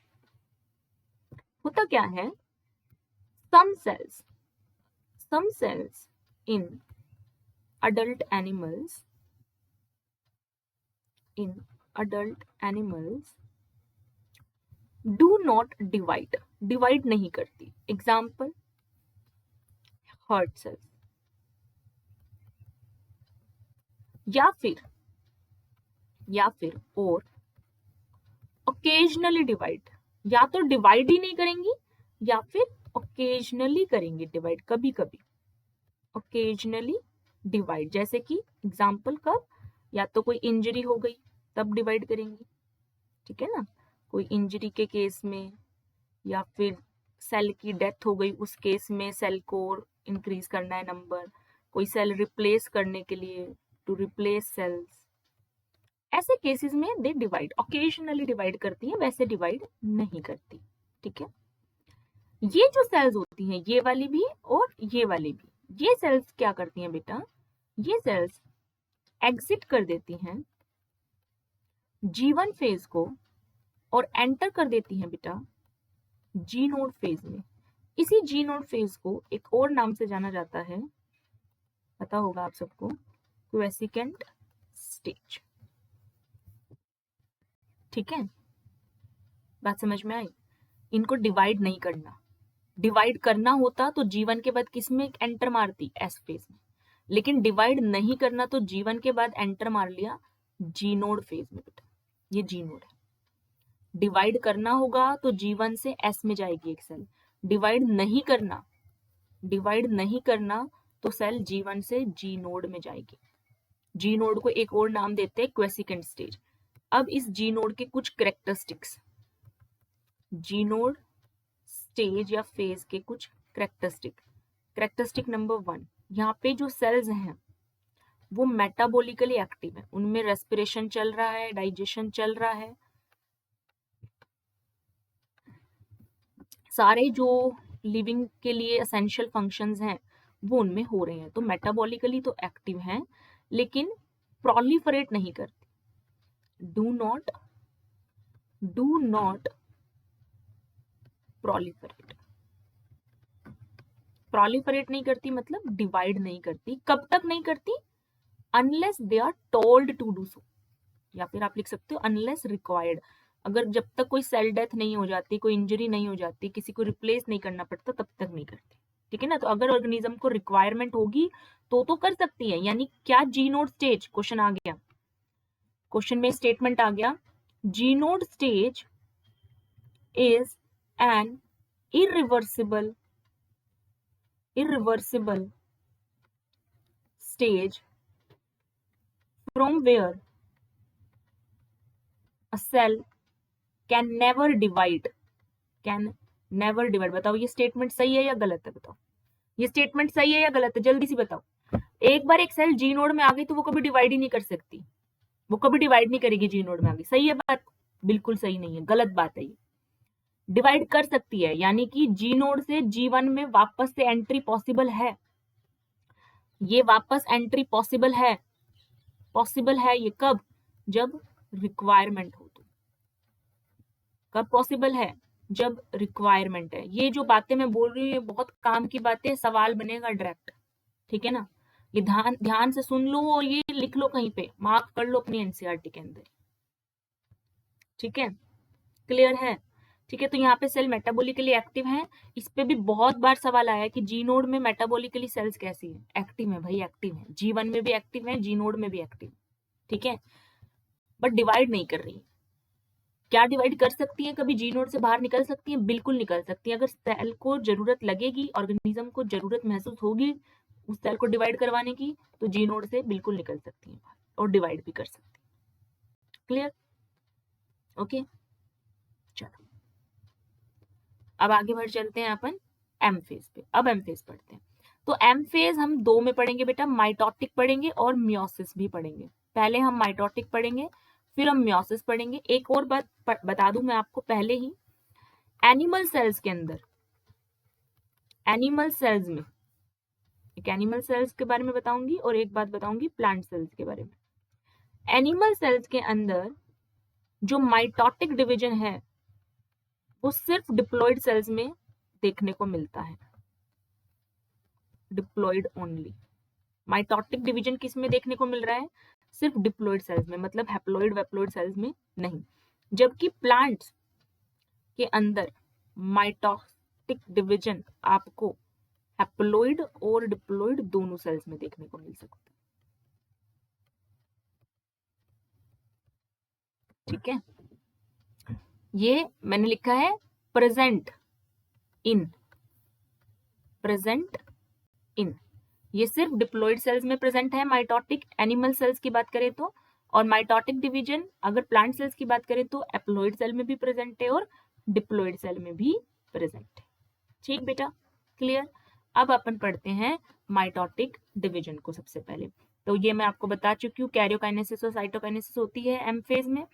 होता क्या है। some cells in adult animals do not divide नहीं करती। एग्जाम्पल हार्ट सेल्स, या फिर और ओकेजनली डिवाइड, या तो डिवाइड ही नहीं करेंगी या फिर ओकेजनली करेंगे डिवाइड, कभी कभी ओकेजनली डिवाइड। जैसे कि एग्जाम्पल कब? या तो कोई इंजरी हो गई तब डिवाइड करेंगी, ठीक है ना, कोई इंजरी के केस में, या फिर सेल की डेथ हो गई उस केस में सेल को इंक्रीज करना है नंबर, कोई सेल रिप्लेस करने के लिए, टू रिप्लेस सेल्स। ऐसे केसेस में दे डिवाइड, ऑकेजनली डिवाइड करती हैं, वैसे डिवाइड नहीं करती, ठीक है। ये जो सेल्स होती हैं, ये वाली भी और ये वाली भी, ये सेल्स क्या करती हैं बेटा? ये सेल्स एग्जिट कर देती हैं G1 फेज को और एंटर कर देती हैं बेटा G नोड फेज में। इसी G नोड फेज को एक और नाम से जाना जाता है, पता होगा आप सबको, क्वेसिकेंट स्टेज, ठीक है। बात समझ में आई? इनको डिवाइड नहीं करना, डिवाइड करना होता तो G1 के बाद किस में एंटर मारती? S फेज में। लेकिन डिवाइड नहीं करना तो G1 के बाद एंटर मार लिया G नोड फेज में बेटा, ये G नोड है। डिवाइड करना होगा तो G1 से S में जाएगी एक सेल, डिवाइड नहीं करना तो सेल G1 से G नोड में जाएगी। G नोड को एक और नाम देते हैं क्वेसिकेंट स्टेज। अब इस G नोड के कुछ कैरेक्टरिस्टिक्स, G नोड स्टेज या फेज के कुछ कैरेक्टरिस्टिक नंबर 1, यहाँ पे जो सेल्स हैं वो मेटाबॉलिकली एक्टिव है, उनमें रेस्पिरेशन चल रहा है, डाइजेशन चल रहा है, सारे जो लिविंग के लिए एसेंशियल फंक्शंस हैं वो उनमें हो रहे हैं। तो मेटाबॉलिकली तो एक्टिव हैं, लेकिन प्रोलिफरेट नहीं करती, डू नॉट प्रोलिफरेट। प्रोलिफरेट नहीं करती मतलब डिवाइड नहीं करती। कब तक नहीं करती? Unless they are told to do so, या फिर आप लिख सकते हो अनलेस रिक्वायर्ड। अगर जब तक कोई सेल डेथ नहीं हो जाती, कोई इंजरी नहीं हो जाती, किसी को रिप्लेस नहीं करना पड़ता, तब तक नहीं करती। ठीक है ना? तो अगर ऑर्गेनिज्म को रिक्वायरमेंट होगी तो कर सकती है। यानी क्या जी नोड स्टेज, क्वेश्चन आ गया, क्वेश्चन में स्टेटमेंट आ गया, G naught stage is an irreversible stage from where a cell can never divide। बताओ ये स्टेटमेंट सही है या गलत है? बताओ ये स्टेटमेंट सही है या गलत है? जल्दी से बताओ। एक बार एक सेल जी नोड में आ गई तो वो कभी डिवाइड ही नहीं कर सकती, वो कभी डिवाइड नहीं करेगी जी नोड में आ गई। सही है बात? बिल्कुल सही नहीं है, गलत बात है ये। डिवाइड कर सकती है, यानी कि जी नोड से जी1 में वापस से एंट्री पॉसिबल है। ये वापस एंट्री पॉसिबल है ये कब? जब रिक्वायरमेंट हो। तो कब पॉसिबल है? जब रिक्वायरमेंट है। ये जो बातें मैं बोल रही हूँ ये बहुत काम की बातें, सवाल बनेगा डायरेक्ट। ठीक है ना? ये ध्यान से सुन लो और ये लिख लो, कहीं पे मार्क कर लो अपनी एनसीईआरटी के अंदर। ठीक है, क्लियर है? ठीक है, तो यहाँ पे सेल मेटाबॉलिकली एक्टिव है। इस पे भी बहुत बार सवाल आया कि जी नोड में मेटाबॉलिकली सेल्स कैसी है? एक्टिव है भाई, एक्टिव है। जी1 में भी एक्टिव है, जी नोड में भी एक्टिव। ठीक है, बट डिवाइड नहीं कर रही। क्या डिवाइड कर सकती है? कभी जी नोड से बाहर निकल सकती है? बिल्कुल निकल सकती है। अगर सेल को जरूरत लगेगी, ऑर्गेनिज्म को जरूरत महसूस होगी उस सेल को डिवाइड करवाने की, तो जी नोड से बिल्कुल निकल सकती है और डिवाइड भी कर सकती है। क्लियर? ओके, चलो अब आगे बढ़ चलते हैं अपन एम फेज पे। अब एम फेज पढ़ते हैं। तो एम फेज हम दो में पढ़ेंगे बेटा, माइटोटिक पढ़ेंगे और मियोसिस भी पढ़ेंगे। पहले हम माइटोटिक पढ़ेंगे, फिर हम मियोसिस पढ़ेंगे। एक और बात बता दूं मैं आपको पहले ही, एनिमल सेल्स के अंदर, एनिमल सेल्स में, एक एनिमल सेल्स के बारे में बताऊंगी और एक बात बताऊंगी प्लांट सेल्स के बारे में। एनिमल सेल्स के अंदर जो माइटोटिक डिवीजन है वो सिर्फ डिप्लॉइड सेल्स में देखने को मिलता है। Diploid only. माइटोटिक डिवीजन किस में देखने को मिल रहा है? सिर्फ डिप्लॉइड सेल्स में, मतलब हैप्लॉइड वेप्लॉइड सेल्स में नहीं। जबकि प्लांट्स के अंदर माइटोटिक डिवीजन आपको हैप्लॉइड और डिप्लॉइड दोनों सेल्स में देखने को मिल सकता है। ठीक है, ये मैंने लिखा है प्रेजेंट इन, ये सिर्फ डिप्लॉइड सेल्स में प्रेजेंट है माइटोटिक, एनिमल सेल्स की बात करें तो। और माइटोटिक डिवीजन अगर प्लांट सेल्स की बात करें तो एप्लॉइड सेल में भी प्रेजेंट है और डिप्लॉइड सेल में भी प्रेजेंट है। ठीक बेटा, क्लियर? अब अपन पढ़ते हैं माइटोटिक डिवीजन को सबसे पहले। तो ये मैं आपको बता चुकी हूँ, कैरियोकाइनेसिस और साइटोकाइनेसिस होती है एम फेज में।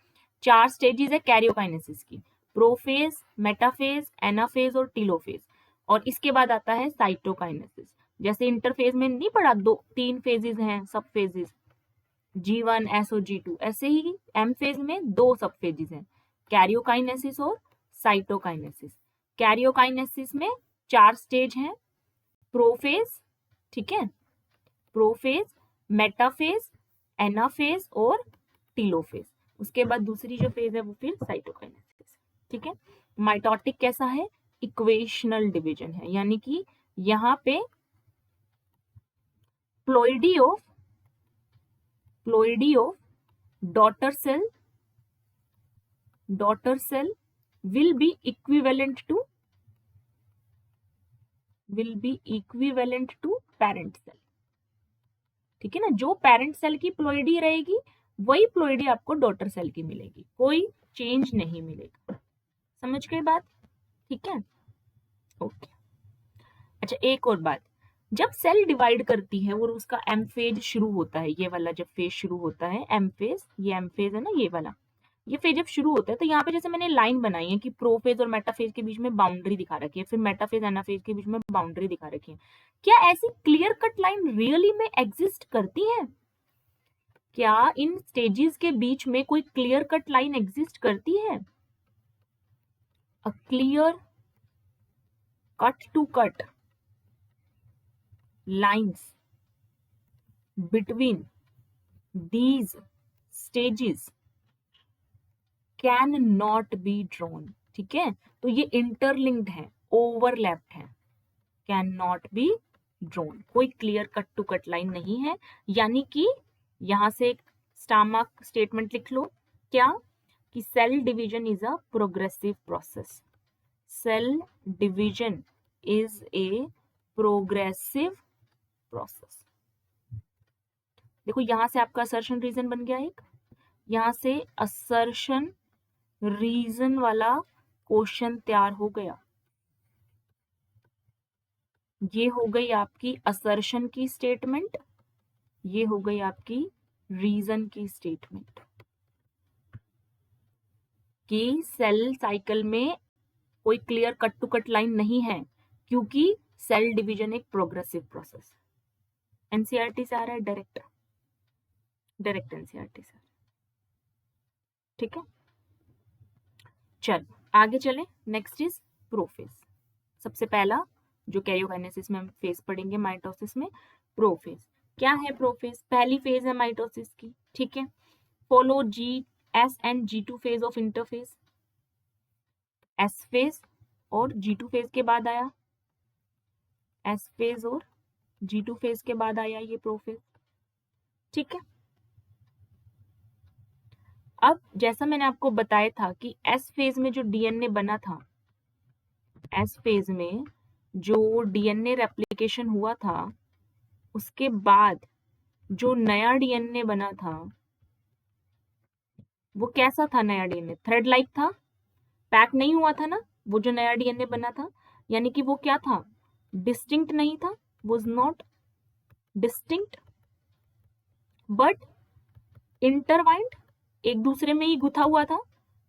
4 स्टेजेस है कैरियोकाइनेसिस की, प्रोफेज, मेटाफेज, एनाफेज और टीलोफेज। और इसके बाद आता है साइटोकाइनेसिस। जैसे इंटरफेज में नहीं पढ़ा, 3 फेजेस हैं, सब फेजेस, G1, SO, G2, ऐसे ही एम फेज में 2 सब फेजेस हैं, कैरियोकाइनेसिस और साइटोकाइनेसिस। कैरियोकाइनेसिस में 4 स्टेज हैं, प्रोफेज, ठीक है, प्रोफेज, मेटाफेज, एनाफेज और टीलोफेज। उसके बाद दूसरी जो फेज है वो फिर साइटोकाइनेसिस। ठीक है, माइटोटिक कैसा है? इक्वेशनल डिवीजन है, यानी कि यहाँ पे ploidy of daughter cell will be equivalent to parent cell। ठीक है ना? जो पेरेंट सेल की प्लोइडी रहेगी वही प्लोइडी आपको डॉटर सेल की मिलेगी, कोई चेंज नहीं मिलेगा। समझ गए बात? ठीक है, ओके। अच्छा, एक और बात, जब सेल डिवाइड करती है और उसका एम फेज शुरू होता है, ये वाला जब फेज शुरू होता है एम फेज, ये एम फेज है ना, ये वाला, ये फेज जब शुरू होता है तो यहाँ पे जैसे मैंने लाइन बनाई है कि प्रोफेज और मेटाफेज के बीच में बाउंड्री दिखा रखी है, फिर मेटाफेज एनाफेज के बीच में बाउंड्री दिखा रखी है। क्या ऐसी क्लियर कट लाइन रियली में एग्जिस्ट करती है? क्या इन स्टेजेस के बीच में कोई क्लियर कट लाइन एग्जिस्ट करती है? A clear cut to cut lines between these stages can not be drawn. ठीक है, तो ये इंटरलिंक्ड है, ओवरलैप्ड है, कैन नॉट बी ड्रॉन. कोई clear cut to cut line नहीं है. यानी कि यहां से एक स्टार्मार्क स्टेटमेंट लिख लो. क्या? कि cell division is a progressive process. Cell division is a progressive process. देखो यहां से आपका असर्शन रीजन बन गया एक, यहां से असर्शन रीजन वाला क्वेश्चन तैयार हो गया. ये हो गई आपकी असर्शन की स्टेटमेंट, ये हो गई आपकी रीजन की स्टेटमेंट कि सेल साइकिल में कोई clear cut to cut line नहीं है क्योंकि सेल डिवीजन एक प्रोग्रेसिव प्रोसेस. एनसीईआरटी से आ रहा है, डायरेक्ट एनसीईआरटी से. ठीक है, चल आगे चले. Next is prophase. सबसे पहला जो कैरियोकाइनेसिस में हम फेज पढ़ेंगे माइटोसिस में, प्रोफेज. क्या है प्रोफेज? पहली फेज है माइटोसिस की. ठीक है, follow S and G2 phase of interphase. S phase और G2 फेज के बाद आया, एस फेज और G2 फेज के बाद आया ये प्रोफेज. ठीक है, अब जैसा मैंने आपको बताया था कि एस फेज में जो डीएनए बना था, एस फेज में जो डीएनए रेप्लिकेशन हुआ था, उसके बाद जो नया डीएनए बना था वो कैसा था? नया डीएनए थ्रेड लाइक था, पैक नहीं हुआ था ना वो जो नया डीएनए बना था. यानी कि वो क्या था? डिस्टिंक्ट नहीं था, was not distinct but intertwined, एक दूसरे में ही गुथा हुआ था,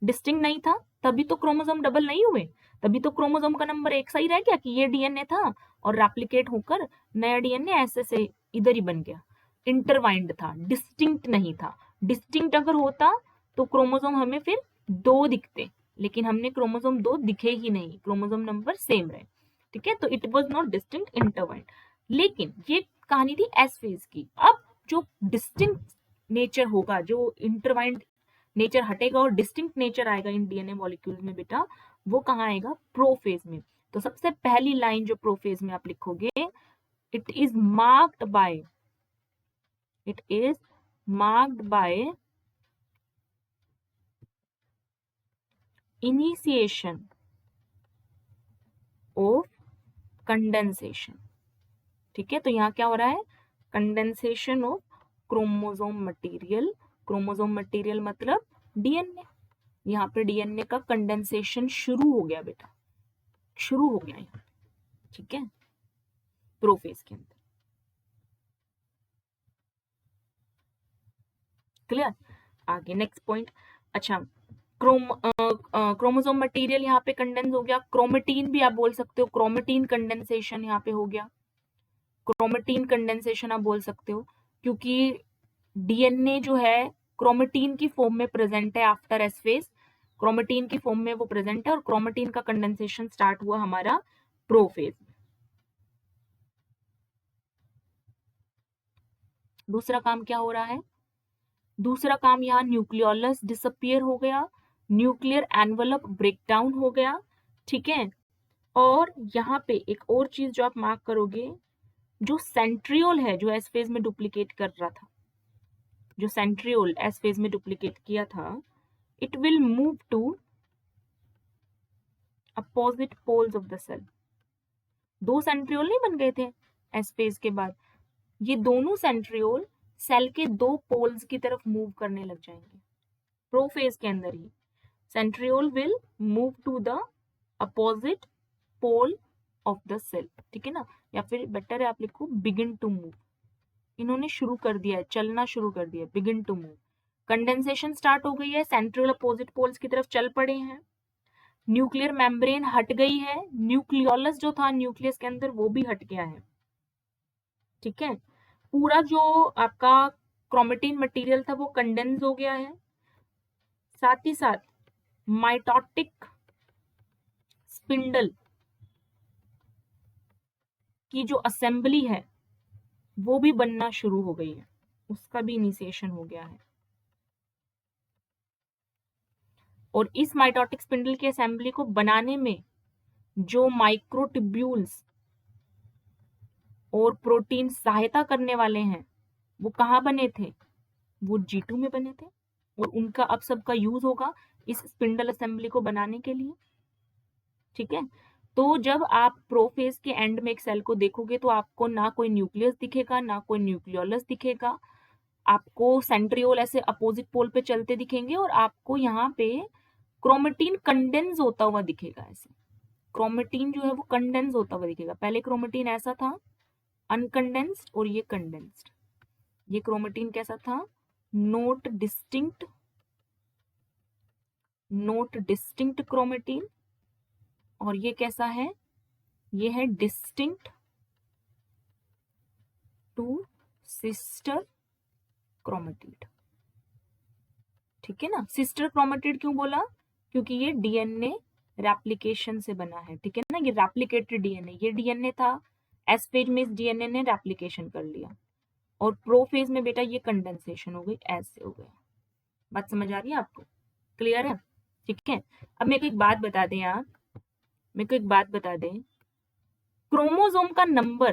डिस्टिंक्ट नहीं था. तभी तो क्रोमोसोम डबल नहीं हुए, तभी तो क्रोमोसोम का नंबर एक सही रह गया कि ये डीएनए था और रेप्लिकेट होकर नया डीएनए ऐसे से इधर ही बन गया. इंटरवाइंड था, डिस्टिंक्ट नहीं था. डिस्टिंक्ट अगर होता तो क्रोमोसोम हमें फिर 2 दिखते, लेकिन हमने क्रोमोसोम 2 दिखे ही नहीं, क्रोमोसोम नंबर सेम रहे. ठीक है, तो it was not distinct, intertwined. लेकिन ये कहानी थी एस फेज की. अब जो डिस्टिंक्ट नेचर होगा, जो इंटरवाइंड नेचर हटेगा और डिस्टिंक्ट नेचर आएगा इन डीएनए मॉलिक्यूल्स में बेटा, वो कहाँ आएगा? प्रोफेज में. तो सबसे पहली लाइन जो प्रोफेज में आप लिखोगे, it is marked by initiation of condensation. ठीक है, तो यहाँ क्या हो रहा है? Condensation of chromosome material. Chromosome material मतलब डीएनए. यहाँ पे डीएनए का कंडेंसेशन शुरू हो गया बेटा, शुरू हो गया यहाँ. ठीक है, प्रोफेज के अंदर. क्लियर? आगे नेक्स्ट पॉइंट. अच्छा, क्रोमोसोम मटेरियल यहाँ पे कंडेंस हो गया. क्रोमेटीन भी आप बोल सकते हो, क्रोमेटीन कंडेंसेशन यहाँ पे हो गया. क्रोमेटीन कंडेंसेशन आप बोल सकते हो क्योंकि डीएनए जो है क्रोमेटीन की फॉर्म में प्रेजेंट है आफ्टर एस फेज. क्रोमेटीन की फॉर्म में वो प्रेजेंट है और क्रोमेटीन का कंडेंसेशन स्टार्ट हुआ हमारा प्रोफेज. दूसरा काम क्या हो रहा है? दूसरा काम यहाँ न्यूक्लियोलस डिसअपियर हो गया, न्यूक्लियर एनवलप ब्रेकडाउन हो गया. ठीक है, और यहाँ पे एक और चीज जो आप मार्क करोगे, जो सेंट्रियोल है जो एस फेज में डुप्लीकेट कर रहा था, जो सेंट्रियोल एस फेज में डुप्लीकेट किया था, it will move to opposite poles of the cell. 2 centriole नहीं बन गए थे एस फेज के बाद, ये दोनों सेंट्रियोल सेल के 2 पोल्स की तरफ मूव करने लग जाएंगे प्रोफेज के अंदर ही. Centriole will move to the opposite pole of the cell. ठीक है ना, या फिर बेटर है आप लिखो बिगिन टू मूव. इन्होंने शुरू कर दिया है, चलना शुरू कर दिया, begin to move. Condensation start हो गई है, सेंट्रियोल अपोजिट पोल्स की तरफ चल पड़े हैं, न्यूक्लियर मेम्ब्रेन हट गई है, न्यूक्लियोलस जो था न्यूक्लियस के अंदर वो भी हट गया है. ठीक है, पूरा जो आपका क्रोमेटिन मटेरियल था वो कंडेंस हो गया है. साथ ही साथ माइटोटिक स्पिंडल की जो असेंबली है वो भी बनना शुरू हो गई है, उसका भी इनिशिएशन हो गया है। और इस माइटोटिक स्पिंडल की असेंबली को बनाने में जो माइक्रोट्यूब्यूल्स और प्रोटीन सहायता करने वाले हैं वो कहाँ बने थे, वो G2 में बने थे, और उनका अब सबका यूज होगा इस स्पिंडल असेंबली को बनाने के लिए। ठीक है, तो जब आप प्रोफेज के एंड में एक सेल को देखोगे तो आपको ना कोई न्यूक्लियस दिखेगा, ना कोई न्यूक्लियोलस दिखेगा, आपको सेंट्रियोल ऐसे अपोजिट पोल पे चलते दिखेंगे, और आपको यहाँ पे क्रोमेटिन कंडेंस होता हुआ दिखेगा। ऐसे क्रोमेटिन जो है वो कंडेंस होता हुआ दिखेगा। पहले क्रोमेटिन ऐसा था अनकंडेंस्ड, और ये कंडेंस्ड। ये क्रोमेटिन कैसा था, नोट डिस्टिंक्ट क्रोमेटिन, और ये कैसा है, ये है डिस्टिंक्ट टू सिस्टर क्रोमेटिड। ठीक है ना, सिस्टर क्रोमेटिड क्यों बोला, क्योंकि ये डीएनए रेप्लिकेशन से बना है। ठीक है ना, ये रेप्लिकेटेड डीएनए, ये डीएनए था, एस फेज में इस डीएनए ने रेप्लिकेशन कर लिया, और प्रोफेज में बेटा ये कंडेंसेशन हो गई, ऐसे हो गया। बात समझ आ रही है आपको, क्लियर है? ठीक है, अब मेरे को एक बात बता दें आप, मेरे को एक बात बता दें, क्रोमोसोम का नंबर,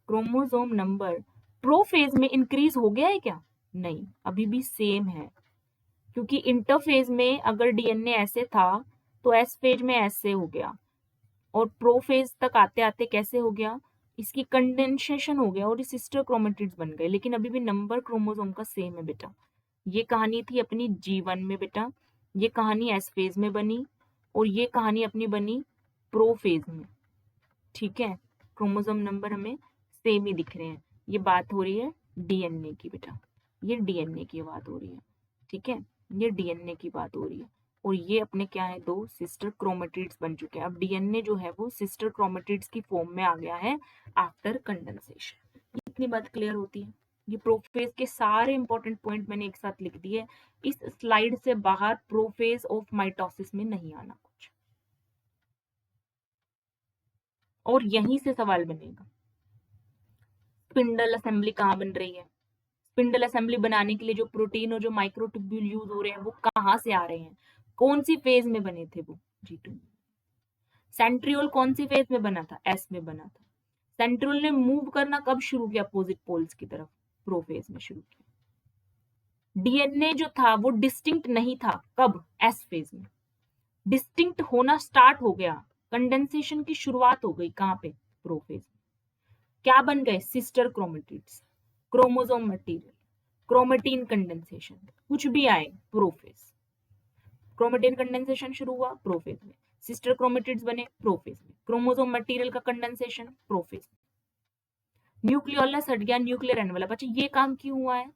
क्रोमोसोम नंबर प्रोफेज में इंक्रीज हो गया है क्या? नहीं, अभी भी सेम है, क्योंकि इंटरफेज में अगर डीएनए ऐसे था तो एस फेज में ऐसे हो गया, और प्रोफेज तक आते आते कैसे हो गया, इसकी कंडेंसेशन हो गया और सिस्टर क्रोमेटिड्स बन गए, लेकिन अभी भी नंबर क्रोमोसोम का सेम है बेटा। ये कहानी थी अपनी G1 में बेटा, ये कहानी एस फेज में बनी, और ये कहानी अपनी बनी प्रोफेज में। ठीक है, क्रोमोसोम नंबर हमें सेम ही दिख रहे हैं। ये बात हो रही है डीएनए की बेटा, ये डीएनए की बात हो रही है। ठीक है, ये डीएनए की बात हो रही है, और ये अपने क्या है, दो सिस्टर क्रोमेटिड्स बन चुके हैं। अब डीएनए जो है वो सिस्टर क्रोमेटिड्स की फॉर्म में आ गया है आफ्टर कंडेंसेशन। इतनी बात क्लियर होती है। ये प्रोफेज के सारे इंपॉर्टेंट पॉइंट मैंने एक साथ लिख दिए। इस स्लाइड से बाहर प्रोफेज ऑफ माइटोसिस में नहीं आना कुछ, और यहीं से सवाल बनेगा, स्पिंडल असेंबली कहाँ बन रही है, स्पिंडल असेंबली बनाने के लिए जो प्रोटीन और जो माइक्रोट्यूब्यूल यूज हो रहे हैं वो कहाँ से आ रहे हैं, कौन सी फेज में बने थे वो, G2। सेंट्रियोल कौन सी फेज में बना था, एस में बना था। सेंट्रियोल ने मूव करना कब शुरू किया, अपोजिट पोल्स की तरफ, प्रोफेज में शुरू किया। डीएनए जो था वो डिस्टिंक्ट नहीं था, कब, एस फेज में। डिस्टिंक्ट होना स्टार्ट हो गया, कंडेंसेशन की शुरुआत हो गई, कहाँ पे, प्रोफेज में। क्या बन गए, sister chromatids, chromosome material, chromatin condensation, कुछ भी आए, प्रोफेज। क्रोमेटिन कंडेंसेशन शुरू हुआ प्रोफेज में, सिस्टर क्रोमेटिड्स बने प्रोफेज में, क्रोमोसोम मटेरियल का कंडेंसेशन प्रोफेज में। न्यूक्लियोलस हट गया, न्यूक्लियर एनवेलप। अच्छा, ये काम क्यों हुआ है,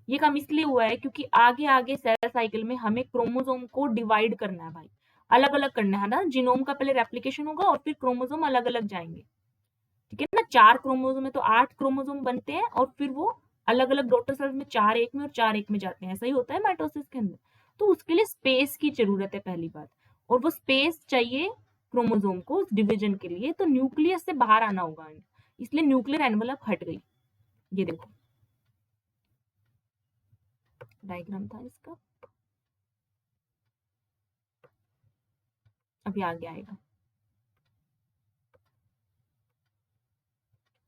ये काम इसलिए हुआ है क्योंकि आगे आगे सेल साइकिल में हमें क्रोमोसोम को डिवाइड करना है भाई, अलग अलग करना है ना। जीनोम का पहले रेप्लिकेशन होगा और फिर क्रोमोसोम अलग अलग जाएंगे। ठीक है ना, 4 क्रोमोसोम है तो 8 क्रोमोसोम बनते हैं, और फिर वो अलग अलग डॉटर सेल्स में 4 एक में और 4 एक में जाते हैं। ऐसा ही होता है माइटोसिस के अंदर। तो उसके लिए स्पेस की जरूरत है पहली बात, और वो स्पेस चाहिए क्रोमोसोम को उस डिवीजन के लिए, तो न्यूक्लियस से बाहर आना होगा, इसलिए न्यूक्लियर एनवेलप हट गई। ये देखो डायग्राम था इसका, अभी आगे आएगा।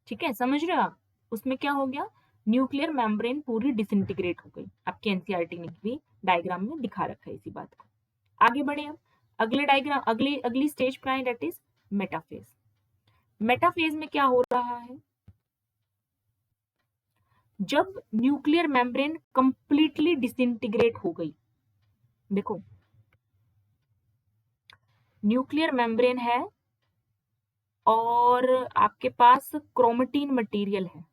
ठीक है, समझ रहे हो आप, उसमें क्या हो गया, न्यूक्लियर मेम्ब्रेन पूरी डिसइंटीग्रेट हो गई। आपके एनसीईआरटी ने भी डायग्राम में दिखा रखा है इसी बात को। आगे बढ़े अब, अगले डायग्राम, अगली स्टेज पे आए, दैट इज मेटाफेज। मेटाफेज में क्या हो रहा है, जब न्यूक्लियर मेम्ब्रेन कंप्लीटली डिसइंटीग्रेट हो गई। देखो, न्यूक्लियर मेम्ब्रेन है और आपके पास क्रोमेटिन मटेरियल है,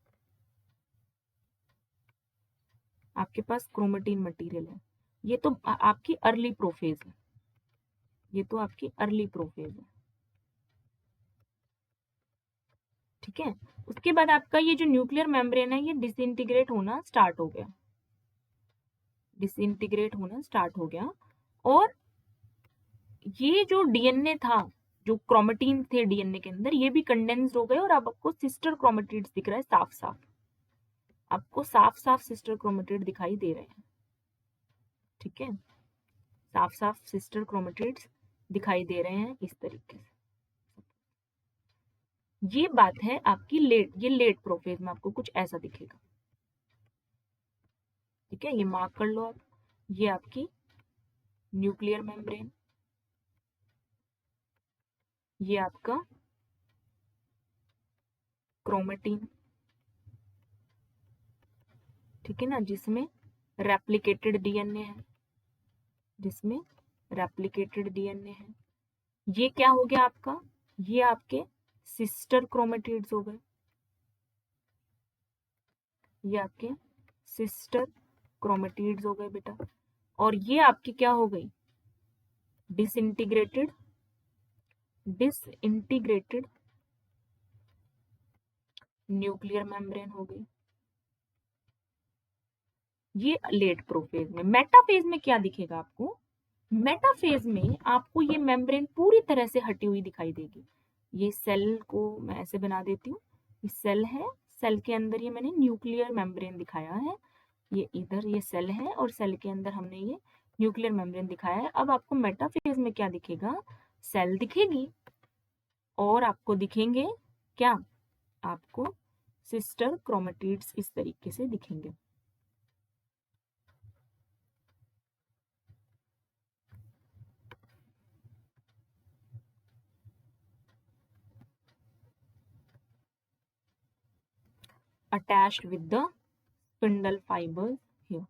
आपके पास क्रोमेटिन मटेरियल है। ये तो आपकी अर्ली प्रोफेज है, ये तो आपकी अर्ली प्रोफेज है। ठीक है, उसके बाद आपका ये जो न्यूक्लियर मेम्ब्रेन है ये डिसइंटीग्रेट होना स्टार्ट हो गया, डिसइंटीग्रेट होना स्टार्ट हो गया, और ये जो डीएनए था, जो क्रोमेटिन थे डीएनए के अंदर, ये भी कंडेंस्ड हो गए और अब आपको सिस्टर क्रोमेटिड्स दिख रहा है साफ साफ, आपको साफ साफ सिस्टर क्रोमेटिड दिखाई दे रहे हैं। ठीक है, साफ साफ सिस्टर क्रोमेटिड्स दिखाई दे रहे हैं इस तरीके से। ये बात है आपकी लेट, ये लेट प्रोफेज में आपको कुछ ऐसा दिखेगा। ठीक है, ये मार्क कर लो आप, ये आपकी न्यूक्लियर मेम्ब्रेन, ये आपका क्रोमेटिन, ठीक है ना, जिसमें रेप्लिकेटेड डीएनए है, जिसमें रेप्लिकेटेड डीएनए है। ये क्या हो गया आपका, ये आपके सिस्टर क्रोमेटिड्स हो गए, ये आपके सिस्टर क्रोमेटिड्स हो गए बेटा। और ये आपकी क्या हो गई, डिसइंटीग्रेटेड न्यूक्लियर मेम्ब्रेन हो गई। ये लेट प्रोफेज में। मेटाफेज में क्या दिखेगा आपको, मेटाफेज में आपको ये मेम्ब्रेन पूरी तरह से हटी हुई दिखाई देगी। ये सेल को मैं ऐसे बना देती हूँ, ये सेल है, सेल के अंदर ये मैंने न्यूक्लियर मेम्ब्रेन दिखाया है, ये इधर ये सेल है और सेल के अंदर हमने ये न्यूक्लियर मेम्ब्रेन दिखाया है। अब आपको मेटाफेज में क्या दिखेगा, सेल दिखेगी और आपको दिखेंगे क्या, आपको सिस्टर क्रोमेटिड्स इस तरीके से दिखेंगे। attached with the spindle fibers here.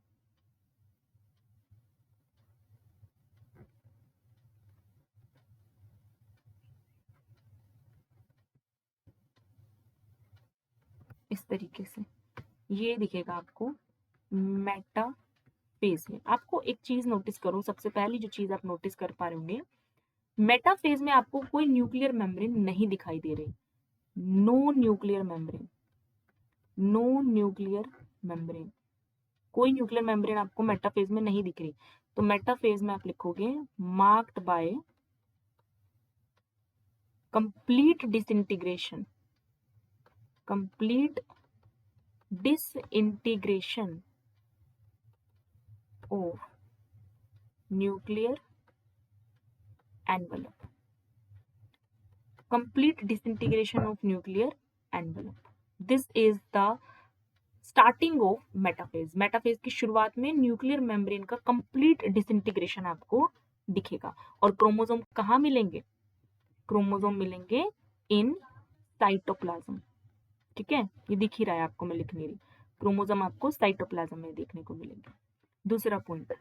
इस तरीके से ये दिखेगा आपको मेटाफेज में। आपको एक चीज नोटिस करो, सबसे पहली जो चीज आप नोटिस कर पा रहे होंगे, मेटाफेज में आपको कोई न्यूक्लियर मेम्ब्रेन नहीं दिखाई दे रही, no nuclear membrane, no nuclear membrane, कोई न्यूक्लियर मेम्ब्रेन आपको मेटाफेज में नहीं दिख रही। तो मेटाफेज में आप लिखोगे marked by complete disintegration, complete disintegration of nuclear envelope, complete disintegration of nuclear envelope. This is the starting of metaphase. Metaphase की शुरुआत में न्यूक्लियर मेम्ब्रेन का कंप्लीट डिसइंटीग्रेशन आपको दिखेगा। और क्रोमोसोम कहाँ मिलेंगे, क्रोमोसोम मिलेंगे इन साइटोप्लाज्म। ठीक है, ये दिख ही रहा है आपको, मैं लिख नहीं रही, क्रोमोसोम आपको साइटोप्लाज्म में देखने को मिलेंगे। दूसरा पॉइंट,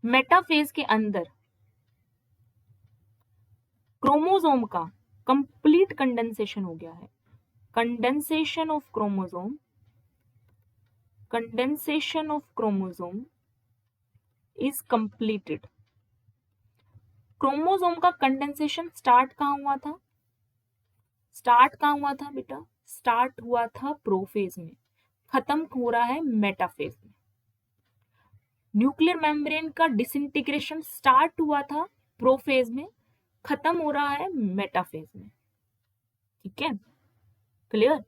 मेटाफेज के अंदर क्रोमोसोम का कंप्लीट कंडेंसेशन हो गया है, condensation of chromosome, condensation of chromosome is completed. Chromosome का कंडेंसेशन स्टार्ट कहां हुआ था, स्टार्ट कहां हुआ था बेटा, स्टार्ट हुआ था प्रोफेज में, खत्म हो रहा है मेटाफेज में। न्यूक्लियर मेम्ब्रेन का डिसइंटीग्रेशन स्टार्ट हुआ था प्रोफेज में, खत्म हो रहा है मेटाफेज में। ठीक है, clear.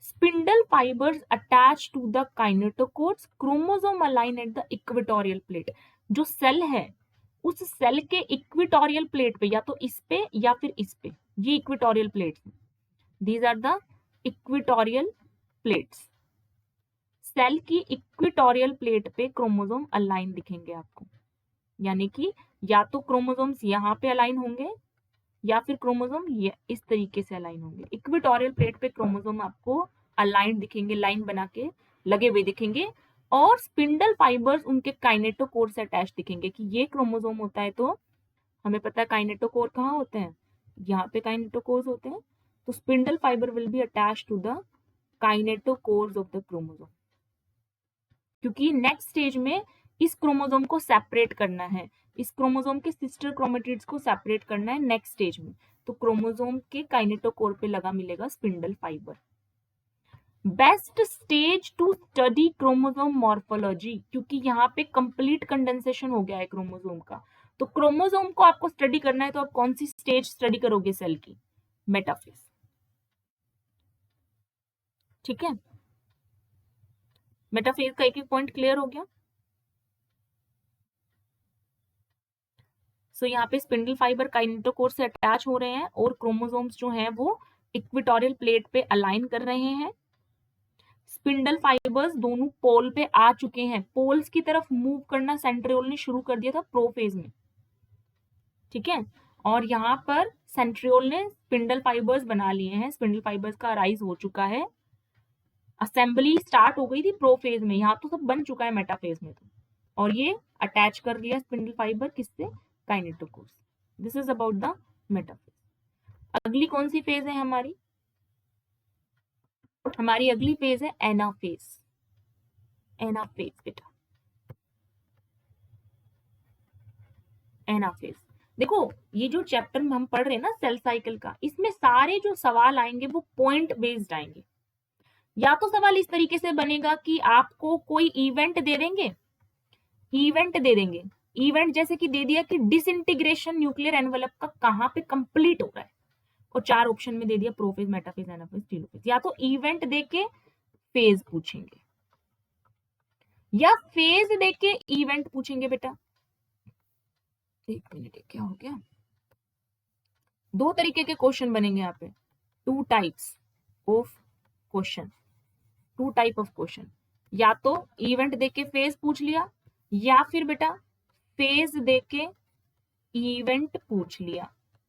Spindle fibres attach to the kinetochores, chromosome align at the equatorial plate. जो सेल है उस सेल के इक्वेटोरियल प्लेट पे, या तो इस पे या फिर इस पे, ये equatorial plates, these are the equatorial plates. Cell की इक्वेटोरियल प्लेट पे क्रोमोसोम अलाइन दिखेंगे आपको, यानी कि या तो क्रोमोसोम्स यहाँ पे अलाइन होंगे या फिर क्रोमोसोम ये इस तरीके से अलाइन होंगे। इक्वेटोरियल प्लेट पे क्रोमोसोम आपको अलाइन दिखेंगे, लाइन बना के लगे हुए दिखेंगे, और स्पिंडल फाइबर्स उनके काइनेटोकोर से अटैच दिखेंगे। कि ये क्रोमोसोम होता है तो हमें पता है काइनेटोकोर कहाँ होते हैं, यहाँ पे काइनेटोकोर्स होते हैं। तो spindle fibre will be attach to the kinetochores of the chromosome, क्योंकि नेक्स्ट स्टेज में इस क्रोमोसोम को सेपरेट करना है, इस क्रोमोसोम के सिस्टर क्रोमेटिड्स को सेपरेट करना है नेक्स्ट स्टेज में। तो क्रोमोसोम के काइनेटोकोर पे लगा मिलेगा spindle fibre. Best stage to study chromosome morphology, क्योंकि यहाँ पे कंप्लीट कंडेंसेशन हो गया है क्रोमोसोम का, तो क्रोमोसोम को आपको स्टडी करना है तो आप कौन सी स्टेज स्टडी करोगे सेल की? मेटाफेज। ठीक है, मेटाफेज का एक एक पॉइंट क्लियर हो गया। सो यहाँ पे स्पिंडल फाइबर काइनेटोकोर से अटैच हो रहे हैं और क्रोमोसोम्स जो हैं वो इक्वेटोरियल प्लेट पे अलाइन कर रहे हैं। स्पिंडल फाइबर्स दोनों पोल पे आ चुके हैं, पोल्स की तरफ मूव करना सेंट्रियोल ने शुरू कर दिया था प्रोफेज में। ठीक है, और यहाँ पर सेंट्रियोल ने स्पिंडल फाइबर्स बना लिए हैं, स्पिंडल फाइबर्स का राइज हो चुका है, असेंबली स्टार्ट हो गई थी प्रोफेज में, यहाँ तो सब बन चुका है मेटाफेज में। तो और ये अटैच कर लिया स्पिंडल फाइबर किससे? काइनेटोकोर से। This is about the metaphase. अगली कौन सी फेज है हमारी? हमारी अगली फेज है एनाफेज। एनाफेज बेटा, एनाफेज। देखो ये जो चैप्टर में हम पढ़ रहे हैं ना सेल साइकिल का, इसमें सारे जो सवाल आएंगे वो पॉइंट बेस्ड आएंगे। या तो सवाल इस तरीके से बनेगा कि आपको कोई इवेंट दे देंगे, इवेंट जैसे कि दे दिया कि डिसइंटीग्रेशन न्यूक्लियर एनवेलप का कहां पे कंप्लीट हो रहा है, और 4 ऑप्शन में दे दिया प्रोफेज, मेटाफेज, एनाफेज, टेलोफेज। या तो इवेंट देके फेज पूछेंगे, या फेज देके इवेंट पूछेंगे। बेटा एक मिनट, क्या हो गया? दो तरीके के क्वेश्चन बनेंगे यहाँ पे, two types of question, two type of question. या तो इवेंट देके फेज पूछ लिया, या फिर बेटा फेज देके इवेंट पूछ लिया।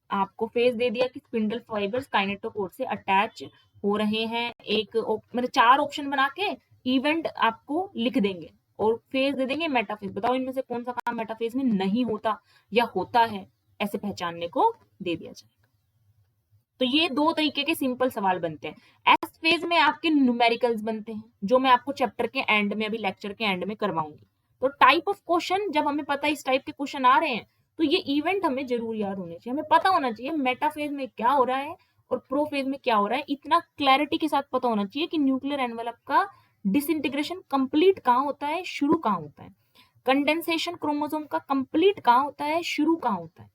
आपको फेज दे दिया कि स्पिंडल फाइबर्स काइनेटोकोर से अटैच हो रहे हैं, एक मतलब 4 ऑप्शन बना के इवेंट आपको लिख देंगे और फेज दे देंगे मेटाफेज। बताओ इनमें से कौन सा काम मेटाफेज में नहीं होता या होता है, ऐसे पहचानने को दे दिया जाएगा। तो ये दो तरीके के सिंपल सवाल बनते हैं। एस फेज में आपके न्यूमेरिकल्स बनते हैं, जो मैं आपको चैप्टर के एंड में, अभी लेक्चर के एंड में करवाऊंगी। तो टाइप ऑफ क्वेश्चन जब हमें पता है इस टाइप के क्वेश्चन आ रहे हैं, तो ये इवेंट हमें जरूर याद होने चाहिए, हमें पता होना चाहिए मेटाफेज में क्या हो रहा है और प्रोफेज में क्या हो रहा है। इतना क्लैरिटी के साथ पता होना चाहिए कि न्यूक्लियर एनवेलप का डिसइंटीग्रेशन कंप्लीट कहाँ होता है, शुरू कहाँ होता है, कंडेंसेशन क्रोमोसोम का कंप्लीट कहाँ होता है, शुरू कहाँ होता है,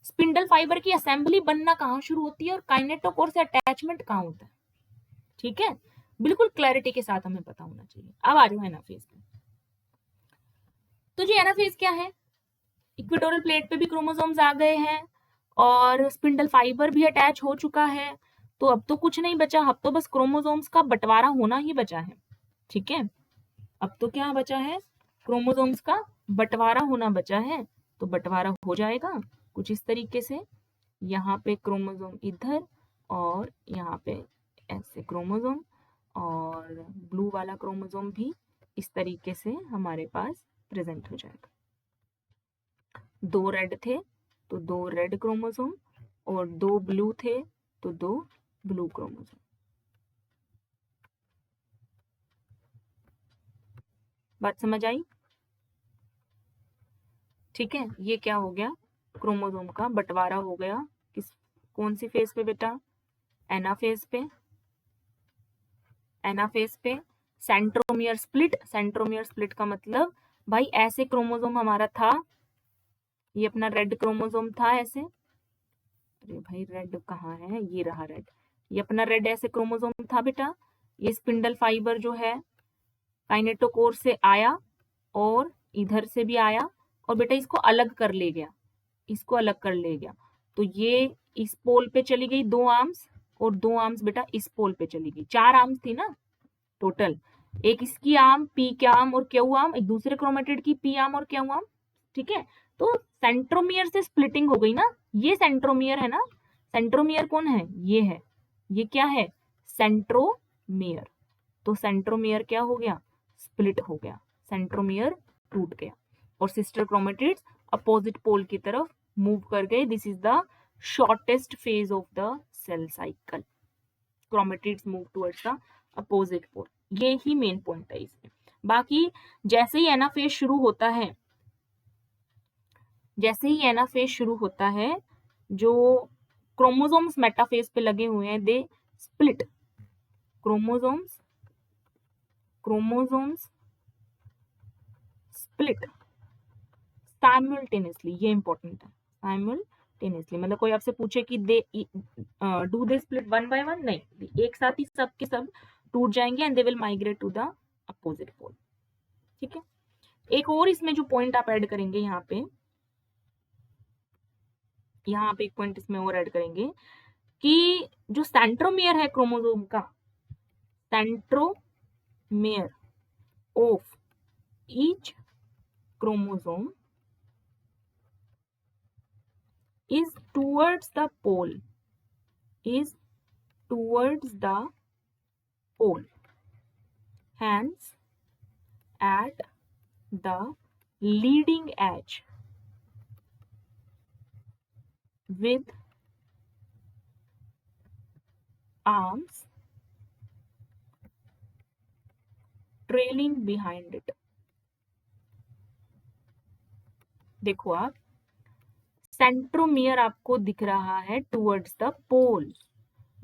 स्पिंडल फाइबर की असेंबली बनना कहाँ शुरू होती है, और काइनेटोकोर से अटैचमेंट कहाँ होता है। ठीक है, बिल्कुल क्लैरिटी के साथ हमें पता होना चाहिए। अब आ जाओ एनाफेज पे। तो जी एनाफेज क्या है? इक्वेटोरियल प्लेट पे भी क्रोमोसोम्स आ गए हैं और स्पिंडल फाइबर भी अटैच हो चुका है, तो अब तो कुछ नहीं बचा, अब तो बस क्रोमोसोम्स का बंटवारा होना ही बचा है। ठीक है, अब तो क्या बचा है? क्रोमोसोम्स का बंटवारा होना बचा है। तो बंटवारा हो जाएगा कुछ इस तरीके से, यहाँ पे क्रोमोसोम इधर और यहाँ पे ऐसे क्रोमोसोम, और ब्लू वाला क्रोमोसोम भी इस तरीके से हमारे पास प्रेजेंट हो जाएगा। 2 रेड थे तो 2 रेड क्रोमोसोम, और 2 ब्लू थे तो 2 ब्लू क्रोमोसोम। बात समझ आई? ठीक है, ये क्या हो गया? क्रोमोसोम का बंटवारा हो गया। किस कौन सी फेज पे बेटा? एनाफेज पे। एनाफेज पे सेंट्रोमियर स्प्लिट, सेंट्रोमियर स्प्लिट का मतलब भाई ऐसे क्रोमोसोम हमारा था, ये अपना रेड क्रोमोसोम था ऐसे, अरे भाई रेड कहाँ है, ये रहा रेड, ये अपना रेड ऐसे क्रोमोसोम था बेटा। ये स्पिंडल फाइबर जो है काइनेटोकोर से आया और इधर से भी आया, और बेटा इसको अलग कर ले गया, इसको अलग कर ले गया। तो ये इस पोल पे चली गई 2 आर्म्स, और 2 आर्म्स बेटा इस पोल पे चली गई। 4 आर्म्स थी ना टोटल, एक इसकी आर्म पी के आर्म और क्यू आर्म, एक दूसरे क्रोमेटिड की पी आर्म और क्यू आर्म। ठीक है, तो सेंट्रोमियर से स्प्लिटिंग हो गई ना, ये सेंट्रोमियर है ना। सेंट्रोमियर कौन है? ये है, ये क्या है? सेंट्रोमियर। तो सेंट्रोमियर क्या हो गया? स्प्लिट हो गया, सेंट्रोमियर टूट गया, और सिस्टर क्रोमेटिड्स अपोजिट पोल की तरफ मूव कर गए। This is the shortest phase of the cell cycle, chromatids move towards the opposite pole. ये ही मेन पॉइंट है इसमें। बाकी जैसे ही एनाफेज शुरू होता है, जैसे ही एनाफेज शुरू होता है, जो क्रोमोसोम्स मेटाफेज पे लगे हुए हैं they split, chromosomes split simultaneously, ये इंपॉर्टेंट है, साइमल्टेनियसली मतलब कोई आपसे पूछे कि they do they split one by one, नहीं, एक साथ ही सब के सब टूट जाएंगे and they will migrate to the opposite pole. ठीक है, एक और इसमें जो पॉइंट आप ऐड करेंगे यहाँ पे एक पॉइंट इसमें और ऐड करेंगे कि जो सेंट्रोमियर है क्रोमोसोम का, centromere of each chromosome is towards the pole, hence at the leading edge with arms trailing behind it। देखो आप, सेंट्रोमियर आपको दिख रहा है टुवर्ड्स द पोल,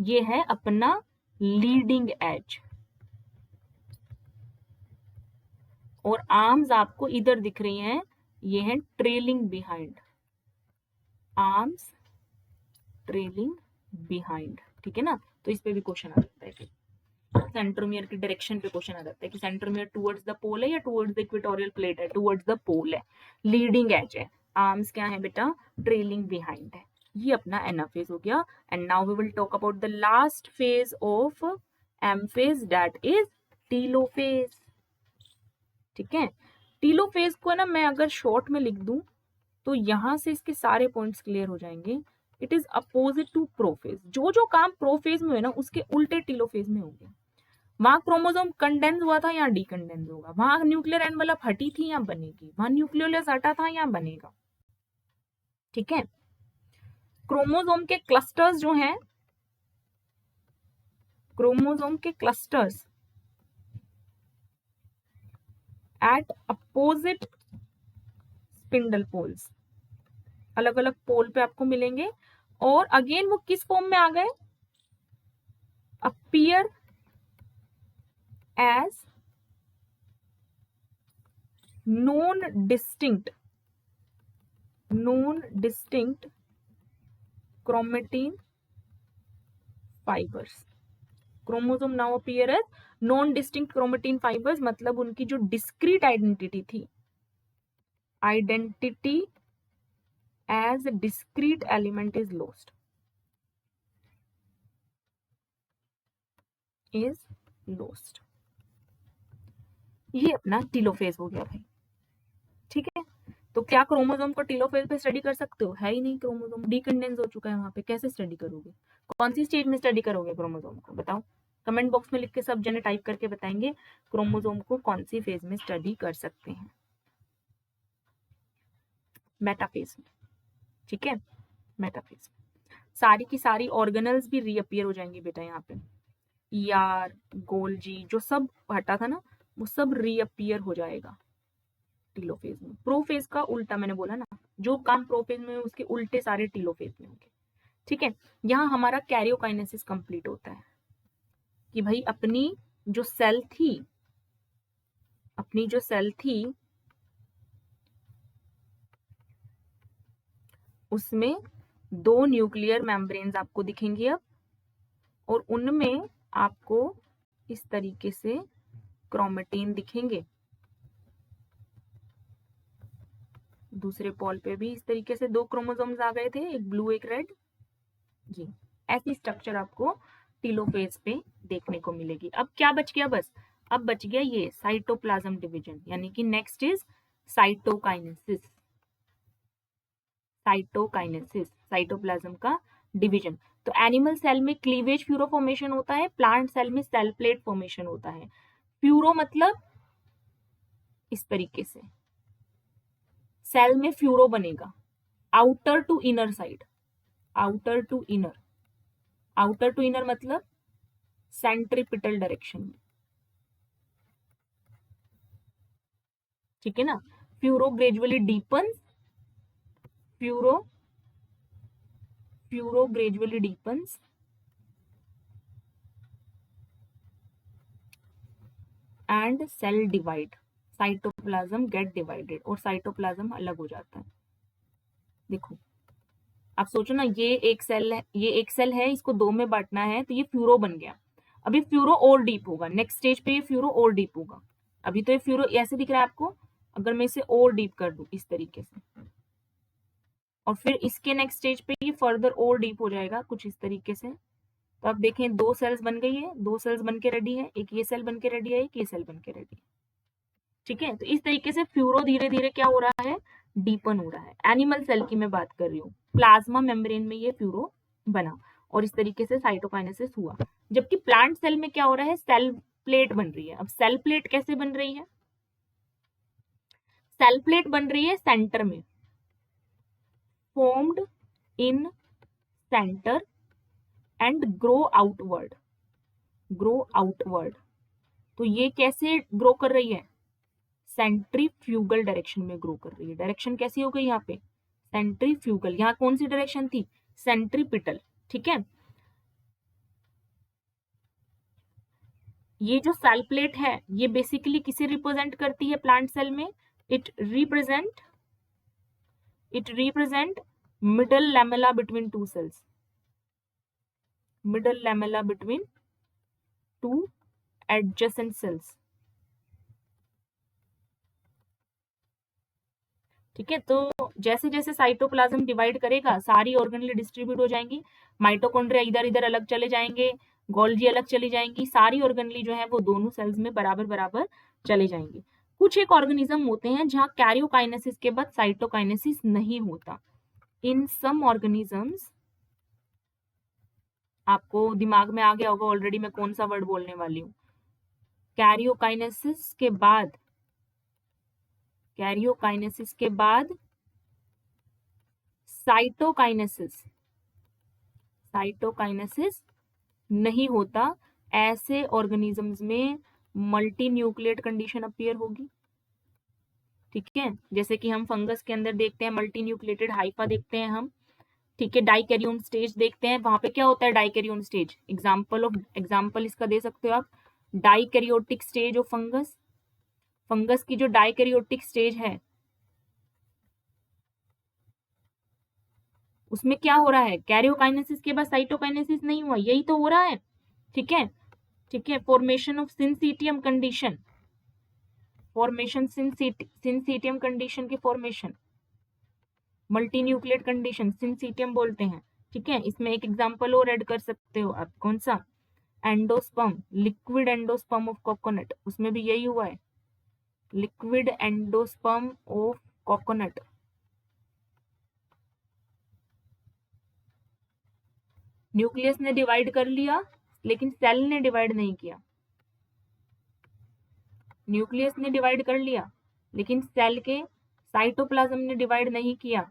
ये है अपना लीडिंग एज, और आर्म्स आपको इधर दिख रही हैं, ये है trailing behind, arms trailing behind. ठीक है ना, तो इस पे भी क्वेश्चन आ सकता है कि सेंट्रोमियर की डायरेक्शन पे क्वेश्चन आ जाता है कि सेंट्रोमियर टुवर्ड्स द पोल है या टुवर्ड्स द इक्वेटोरियल प्लेट है, टुवर्ड्स द पोल है, लीडिंग एज है, आर्म्स क्या है बेटा, ट्रेलिंग बिहाइंड है। ये अपना एनाफेज हो गया। And now we will talk about the last phase of M phase, that is telophase. ठीक है, टीलोफेज को ना मैं अगर शॉर्ट में लिख दूं तो यहां से इसके सारे पॉइंट्स क्लियर हो जाएंगे। It is opposite to prophase, जो जो काम प्रोफेज में है ना उसके उल्टे टीलोफेज में होंगे। वहां क्रोमोसोम कंडेंस हुआ था, यहाँ डीकंडेंस होगा, वहां न्यूक्लियर एनवेलप हटी थी, यहाँ बनेगी, वहां न्यूक्लियोलस हटा था, यहाँ बनेगा। ठीक है, क्रोमोसोम के क्लस्टर्स जो हैं, क्रोमोसोम के clusters at opposite spindle poles, अलग अलग पोल पे आपको मिलेंगे, और अगेन वो किस फॉर्म में आ गए, appear as non distinct chromatin fibers। Chromosome now appear as non distinct chromatin fibers, मतलब उनकी जो डिस्क्रीट आइडेंटिटी थी, identity as discrete element is lost, ये अपना टीलोफेज हो गया भाई। ठीक है, तो क्या क्रोमोसोम को टीलोफेज पे स्टडी कर सकते हो, है ही नहीं, क्रोमोसोम डीकंडेंस हो चुका है वहां पे, कैसे स्टडी करोगे, कौन सी स्टेज में स्टडी करोगे क्रोमोसोम को, बताओ, कमेंट बॉक्स में लिख के सब जने टाइप करके बताएंगे क्रोमोसोम को कौन सी फेज में स्टडी कर सकते हैं, मेटाफेज में। ठीक है, मेटाफेज में सारी की सारी ऑर्गेनल्स भी रीअपियर हो जाएंगी बेटा, यहाँ पे ईआर, गोल्जी, जो सब हटा था ना वो सब रीअपियर हो जाएगा टीलोफेज में। प्रोफेज का उल्टा, मैंने बोला ना, जो काम प्रोफेज में उसके उल्टे सारे टीलोफेज में होंगे। ठीक है, यहाँ हमारा कैरियोकाइनेसिस कंप्लीट होता है कि भाई अपनी जो सेल थी उसमें 2 न्यूक्लियर मेम्ब्रेन्स आपको दिखेंगी अब, और उनमें आपको इस तरीके से क्रोमेटिन दिखेंगे, दूसरे पॉल पे भी इस तरीके से 2 क्रोमोसोम्स आ गए थे, एक ब्लू एक रेड। ये ऐसी स्ट्रक्चर आपको टीलोफेज पे देखने को मिलेगी। अब क्या बच गया, बस अब बच गया ये साइटोप्लाज्म डिवीजन, यानी कि नेक्स्ट इज साइटोकाइनेसिस, साइटोप्लाज्म का डिवीजन। तो एनिमल सेल में क्लीवेज फ्यूरो फॉर्मेशन होता है, प्लांट सेल में सेल प्लेट फॉर्मेशन होता है। फ्यूरो मतलब इस तरीके से सेल में फ्यूरो बनेगा, outer to inner side, outer to inner मतलब सेंट्रीपिटल डायरेक्शन में। ठीक है ना, furrow gradually deepens, furrow gradually deepens and cell divide, cytoplasm get divided और साइटोप्लाज्म अलग हो जाता है। देखो आप सोचो ना, ये एक सेल है, ये एक सेल है, इसको दो में बांटना है, तो ये फ्यूरो बन गया। अभी फ्यूरो और डीप होगा, नेक्स्ट स्टेज पे ये फ्यूरो और डीप होगा। अभी तो ये फ्यूरो ऐसे दिख रहा है आपको, अगर मैं इसे और डीप कर दूं इस तरीके से, और फिर इसके नेक्स्ट स्टेज पे ये फर्दर और डीप हो जाएगा कुछ इस तरीके से। तो आप देखें, दो सेल्स बन गई है, दो सेल्स बन के रेडी है, एक ये सेल बन के रेडी है, एक ये सेल बन के रेडी है। ठीक है, तो इस तरीके से फ्यूरो धीरे धीरे क्या हो रहा है, डीपन हो रहा है। एनिमल सेल की मैं बात कर रही हूँ, प्लाज्मा मेम्ब्रेन में ये फ्यूरो बना और इस तरीके से साइटोकाइनेसिस हुआ। जबकि प्लांट सेल में क्या हो रहा है, सेल प्लेट बन रही है। अब सेल प्लेट कैसे बन रही है, सेल प्लेट बन रही है सेंटर में, formed in center and grow outward, grow outward। तो ये कैसे ग्रो कर रही है, सेंट्रीफ्यूगल डायरेक्शन में ग्रो कर रही है। डायरेक्शन कैसी हो गई यहाँ पे, सेंट्रीफ्यूगल। यहाँ कौन सी डायरेक्शन थी, सेंट्रीपिटल। ठीक है, ये जो सेल प्लेट है ये बेसिकली किसे रिप्रेजेंट करती है प्लांट सेल में, it represent middle lamella between two cells, middle lamella between two adjacent cells. ठीक है, तो जैसे जैसे साइटोप्लाज्म डिवाइड करेगा सारी ऑर्गेनली डिस्ट्रीब्यूट हो जाएंगी। माइटोकॉन्ड्रिया इधर इधर अलग चले जाएंगे, गोल्जी अलग चली जाएंगी, सारी ऑर्गेनली जो है वो दोनों सेल्स में बराबर बराबर चले जाएंगे। कुछ एक ऑर्गेनिज्म होते हैं जहां कैरियोकाइनेसिस के बाद साइटोकाइनेसिस नहीं होता। इन सम ऑर्गेनिजम्स, आपको दिमाग में आ गया होगा ऑलरेडी मैं कौन सा वर्ड बोलने वाली हूँ। कैरियोकाइनेसिस के बाद, कैरियोकाइनेसिस के बाद साइटोकाइनेसिस, साइटोकाइनेसिस नहीं होता। ऐसे ऑर्गेनिजम्स में मल्टी न्यूक्लिएट कंडीशन अपीयर होगी। ठीक है, जैसे कि हम फंगस के अंदर देखते हैं मल्टी न्यूक्लिएटेड हाइफा देखते हैं हम। ठीक है, डाइकैरियोन स्टेज देखते हैं, वहां पे क्या होता है डाइकैरियोन स्टेज, एग्जाम्पल इसका दे सकते हो आप, dikaryotic stage of fungus. Fungus की जो डाइकैरियोटिक स्टेज है उसमें क्या हो रहा है, कैरियोकाइनेसिस के बाद साइटोकाइनेसिस नहीं हुआ, यही तो हो रहा है। ठीक है, ठीक है, formation of syncytium condition, formation syncytium condition की formation, multi nucleate condition syncytium बोलते हैं। ठीक है, इसमें एक एग्जांपल और ऐड कर सकते हो आप, कौन सा, endosperm, liquid endosperm of coconut, उसमें भी यही हुआ है, liquid endosperm of coconut. Nucleus ने डिवाइड कर लिया लेकिन सेल ने डिवाइड नहीं किया, न्यूक्लियस ने डिवाइड कर लिया लेकिन सेल के साइटोप्लाज्म ने डिवाइड नहीं किया,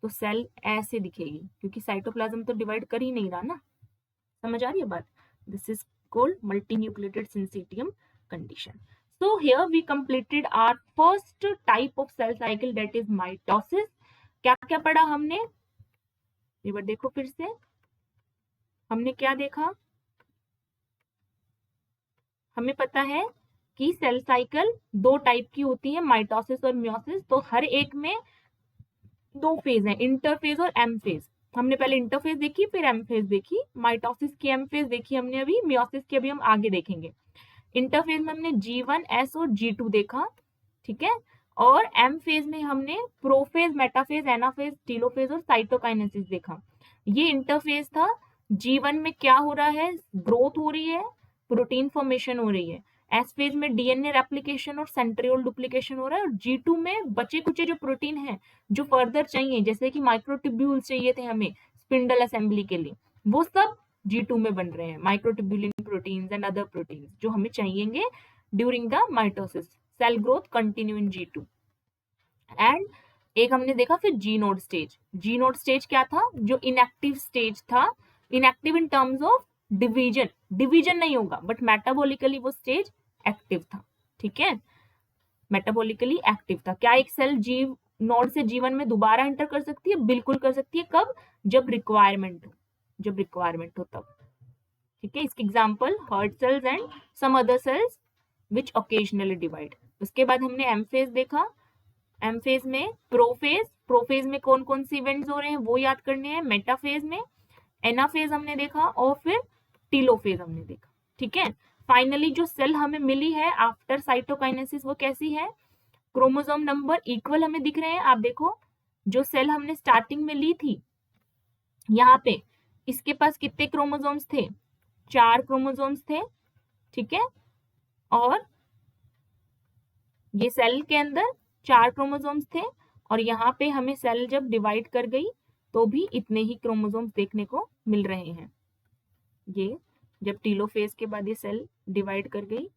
तो सेल ऐसे दिखेगी क्योंकि साइटोप्लाज्म तो डिवाइड कर ही नहीं रहा ना। समझ आ रही है बात, this is called multi nucleated syncytium condition. So here we completed our first type of cell cycle, that is mitosis। क्या क्या पढ़ा हमने, एक बार देखो फिर से, हमने क्या देखा, हमें पता है कि सेल साइकिल दो टाइप की होती है, माइटोसिस और मियोसिस। तो हर एक में दो फेज है, इंटरफेज और एम फेज। हमने पहले इंटरफेज देखी फिर एम फेज देखी, माइटोसिस की एम फेज देखी हमने अभी, मियोसिस की अभी हम आगे देखेंगे। इंटरफेज में हमने G1, S और G2 देखा। ठीक है, और एम फेज में हमने प्रोफेज, मेटाफेज, एनाफेज, टीलोफेज और साइटोकाइनेसिस देखा। ये इंटरफेज था। G1 में क्या हो रहा है, ग्रोथ हो रही है, प्रोटीन फॉर्मेशन हो रही है। एस फेज में डीएनए रेप्लिकेशन और सेंट्रियोल डुप्लीकेशन हो रहा है। और G2 में बचे कुचे जो प्रोटीन है जो फर्दर चाहिए, जैसे कि माइक्रोट्यूब्यूल्स चाहिए थे हमें स्पिंडल असेंबली के लिए, वो सब G2 में बन रहे हैं, microtubulin proteins and other proteins जो हमें चाहिएंगे during the mitosis. Cell growth continue in G2। And एक हमने देखा फिर G naught stage. G naught stage क्या था, जो इनएक्टिव स्टेज था, inactive in terms of division, division नहीं होगा बट मेटाबॉलिकली वो स्टेज एक्टिव था। ठीक है, मेटाबॉलिकली एक्टिव था। क्या एक सेल जी नोड से G1 में दोबारा एंटर कर सकती है, बिल्कुल कर सकती है। कब, जब रिक्वायरमेंट हो, जब रिक्वायरमेंट हो तब। ठीक है, इसके example heart cells and some other cells which occasionally divide. उसके बाद हमने एम फेज देखा, एम फेज में प्रोफेज, प्रोफेज में कौन कौन से इवेंट्स हो रहे हैं वो याद करने हैं, मेटाफेज में एनाफेज हमने देखा, और फिर टीलोफेज हमने देखा। ठीक है, फाइनली जो सेल हमें मिली है आफ्टर साइटोकाइनेसिस वो कैसी है, क्रोमोसोम नंबर इक्वल हमें दिख रहे हैं। आप देखो जो सेल हमने स्टार्टिंग में ली थी यहाँ पे, इसके पास कितने क्रोमोसोम्स थे, 4 क्रोमोसोम्स थे। ठीक है, और ये सेल के अंदर 4 क्रोमोसोम्स थे, और यहाँ पे हमें सेल जब डिवाइड कर गई तो भी इतने ही क्रोमोसोम्स देखने को मिल रहे हैं। ये जब टीलोफेज के बाद ये सेल डिवाइड कर गई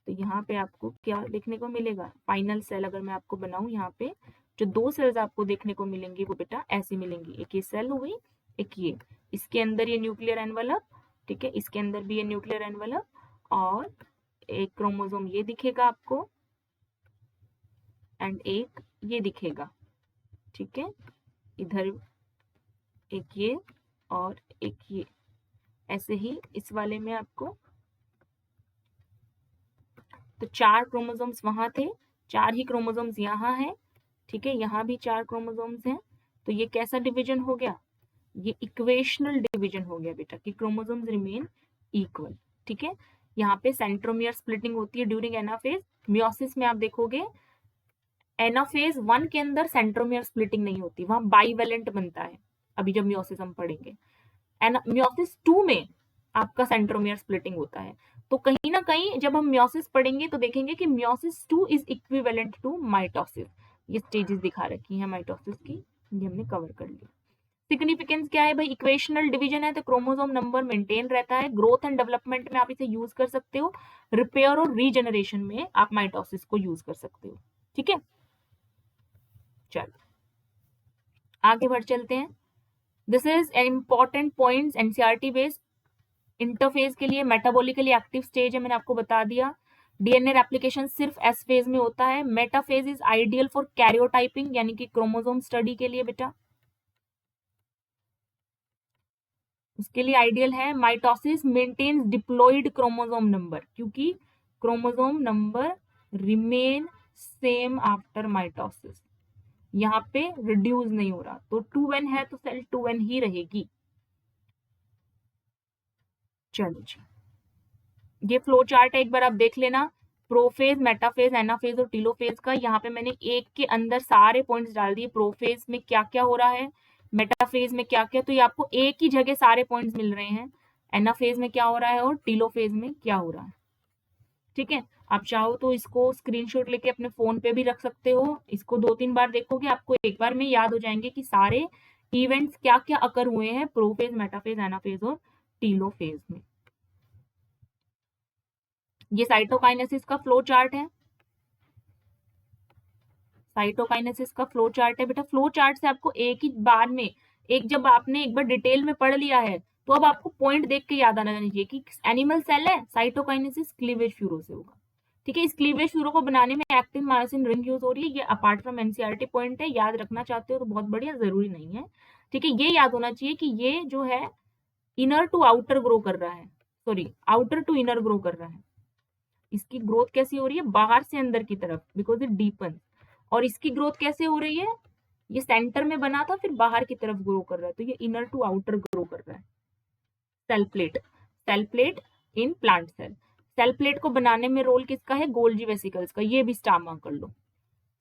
तो यहाँ पे आपको क्या देखने को मिलेगा, फाइनल सेल अगर मैं आपको बनाऊं, यहाँ पे जो 2 सेल्स आपको देखने को मिलेंगी वो बेटा ऐसी मिलेंगी, एक ये सेल हो गई, एक ये, इसके अंदर ये न्यूक्लियर एनवलप, ठीक है, इसके अंदर भी ये न्यूक्लियर एनवलप, और एक क्रोमोसोम ये दिखेगा आपको, एंड एक ये दिखेगा। ठीक है, इधर एक ये और एक ये, ऐसे ही इस वाले में आपको, तो 4 क्रोमोसोम्स वहां थे, 4 ही क्रोमोसोम्स यहाँ है। ठीक है, यहाँ भी 4 क्रोमोसोम्स हैं, तो ये कैसा डिवीजन हो गया, ये इक्वेशनल डिवीजन हो गया बेटा, कि क्रोमोसोम्स रिमेन इक्वल। ठीक है, यहाँ पे सेंट्रोमियर स्प्लिटिंग होती है ड्यूरिंग एनाफेज। मियोसिस में आप देखोगे एनाफेज 1 के अंदर सेंट्रोमियर स्प्लिटिंग नहीं होती, वहां बाइवेलेंट बनता है, अभी जब मियोसिस हम पढ़ेंगे। मियोसिस 2 में आपका सेंट्रोमियर स्प्लिटिंग होता है। तो कहीं ना कहीं जब हम मियोसिस पढ़ेंगे तो देखेंगे कि meiosis 2 is equivalent to mitosis. ये स्टेजेस दिखा रखी है माइटोसिस की, ये हमने कवर कर लिया। सिग्निफिकेंस क्या है भाई, इक्वेशनल डिवीजन है तो क्रोमोसोम नंबर मेंटेन रहता है, ग्रोथ एंड डेवलपमेंट में आप इसे यूज कर सकते हो, रिपेयर और रीजनरेशन में आप माइटोसिस को यूज कर सकते हो। ठीक है, चलो आगे बढ़ चलते हैं। This is an important point NCERT based. Interphase के लिए मेटाबॉलिकली एक्टिव स्टेज है, मैंने आपको बता दिया। डीएनए रेप्लिकेशन सिर्फ एस फेज में होता है। Metaphase is ideal for karyotyping, यानी कि क्रोमोसोम स्टडी के लिए बेटा, उसके लिए आइडियल है। Mitosis maintains diploid chromosome number, क्योंकि chromosome number remain same after mitosis, यहाँ पे रिड्यूस नहीं हो रहा, तो 2n है तो सेल 2n ही रहेगी। चलो जी, ये फ्लो चार्ट है, एक बार आप देख लेना, प्रोफेज, मेटाफेज, एनाफेज और टीलोफेज का। यहाँ पे मैंने एक के अंदर सारे पॉइंट्स डाल दिए, प्रोफेज में क्या क्या हो रहा है, मेटाफेज में क्या क्या, तो ये आपको एक ही जगह सारे पॉइंट्स मिल रहे हैं, एनाफेज में क्या हो रहा है और टीलोफेज में क्या हो रहा है। ठीक है, आप चाहो तो इसको स्क्रीनशॉट लेके अपने फोन पे भी रख सकते हो, इसको 2-3 बार देखोगे आपको एक बार में याद हो जाएंगे कि सारे इवेंट्स क्या क्या अकर हुए हैं प्रोफेज, मेटाफेज, एनाफेज और टीलोफेज में। ये साइटोकाइनेसिस का फ्लो चार्ट है, साइटोकाइनेसिस का फ्लो चार्ट है बेटा। फ्लो चार्ट से आपको एक ही बार में, एक जब आपने एक बार डिटेल में पढ़ लिया है तो अब आपको पॉइंट देख के याद आना चाहिए कि एनिमल सेल है, साइटोकाइनेसिस क्लीवेज फ्यूरो से होगा। ठीक है, इस क्लीवेज फ्यूरो को बनाने में एक्टिन मायोसिन रिंग यूज हो रही है, ये अपार्ट फ्रॉम एनसीईआरटी पॉइंट है, याद रखना चाहते हो तो बहुत बढ़िया, जरूरी नहीं है। ठीक है, ये याद होना चाहिए कि ये जो है इनर टू आउटर ग्रो कर रहा है, sorry outer to inner grow कर रहा है। इसकी ग्रोथ कैसी हो रही है, बाहर से अंदर की तरफ, बिकॉज इट डीपन। और इसकी ग्रोथ कैसे हो रही है, ये सेंटर में बना था फिर बाहर की तरफ ग्रो कर रहा है, तो ये इनर टू आउटर ग्रो कर रहा है। Cell plate, cell plate in plant cell, cell plate को बनाने में रोल किसका है, गोल्जी वेसिकल्स का, ये भी स्टार मार्क कर लो।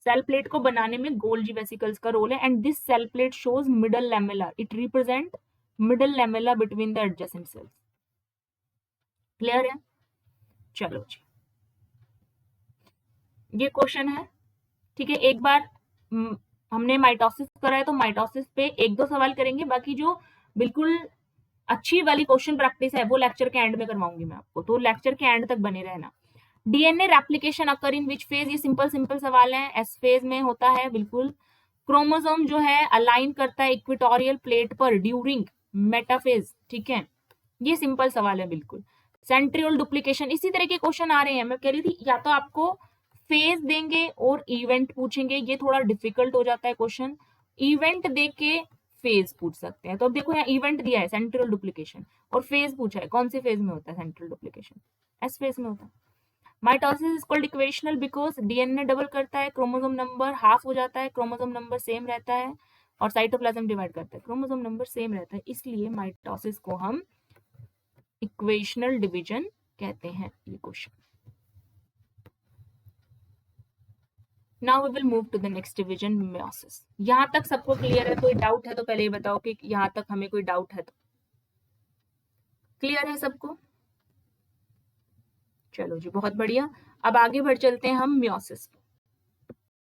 सेल प्लेट को बनाने में गोल्जी वेसिकल्स का रोल है, and this cell plate shows middle lamella, it represent middle lamella between the adjacent cells. Clear है, चलो जी, ये क्वेश्चन है। ठीक है, एक बार हमने माइटोसिस करा है तो माइटोसिस पे 1-2 सवाल करेंगे, बाकी जो बिल्कुल अच्छी वाली क्वेश्चन प्रैक्टिस है वो लेक्चर के एंड में करवाऊंगी मैं आपको, तो लेक्चर के एंड तक बने रहना। DNA replication occur in which phase, ये सिंपल सिंपल सवाल है, एस फेज में होता है बिल्कुल। क्रोमोसोम जो है अलाइन करता है इक्वेटोरियल प्लेट पर ड्यूरिंग मेटाफेज। ठीक है, ये सिंपल सवाल है बिल्कुल। सेंट्रियोल डुप्लीकेशन, इसी तरह के क्वेश्चन आ रहे हैं, मैं कह रही थी या तो आपको फेज देंगे और इवेंट पूछेंगे, ये थोड़ा डिफिकल्ट हो जाता है क्वेश्चन, इवेंट दे के फेज पूछ सकते हैं। तो अब देखो यहाँ इवेंट दिया है सेंट्रियोल डुप्लीकेशन और फेज पूछा है, कौन से फेज में होता है सेंट्रियोल डुप्लीकेशन, एस फेज में होता है। Mitosis is called equational because DNA double करता है, क्रोमोसोम नंबर हाफ हो जाता है, क्रोमोसोम नंबर सेम रहता है, और साइटोप्लाज्म डिवाइड करता है, क्रोमोसोम नंबर सेम रहता है, इसलिए माइटोसिस को हम इक्वेशनल डिवीजन कहते हैं। ये question. Now we will move to the next division, meiosis. यहां तक सबको क्लियर है? कोई डाउट है तो पहले ये बताओ कि यहां तक हमें कोई डाउट है तो। क्लियर है सबको? चलो जी, बहुत बढ़िया। अब आगे बढ़ चलते हैं हम मेयोसिस।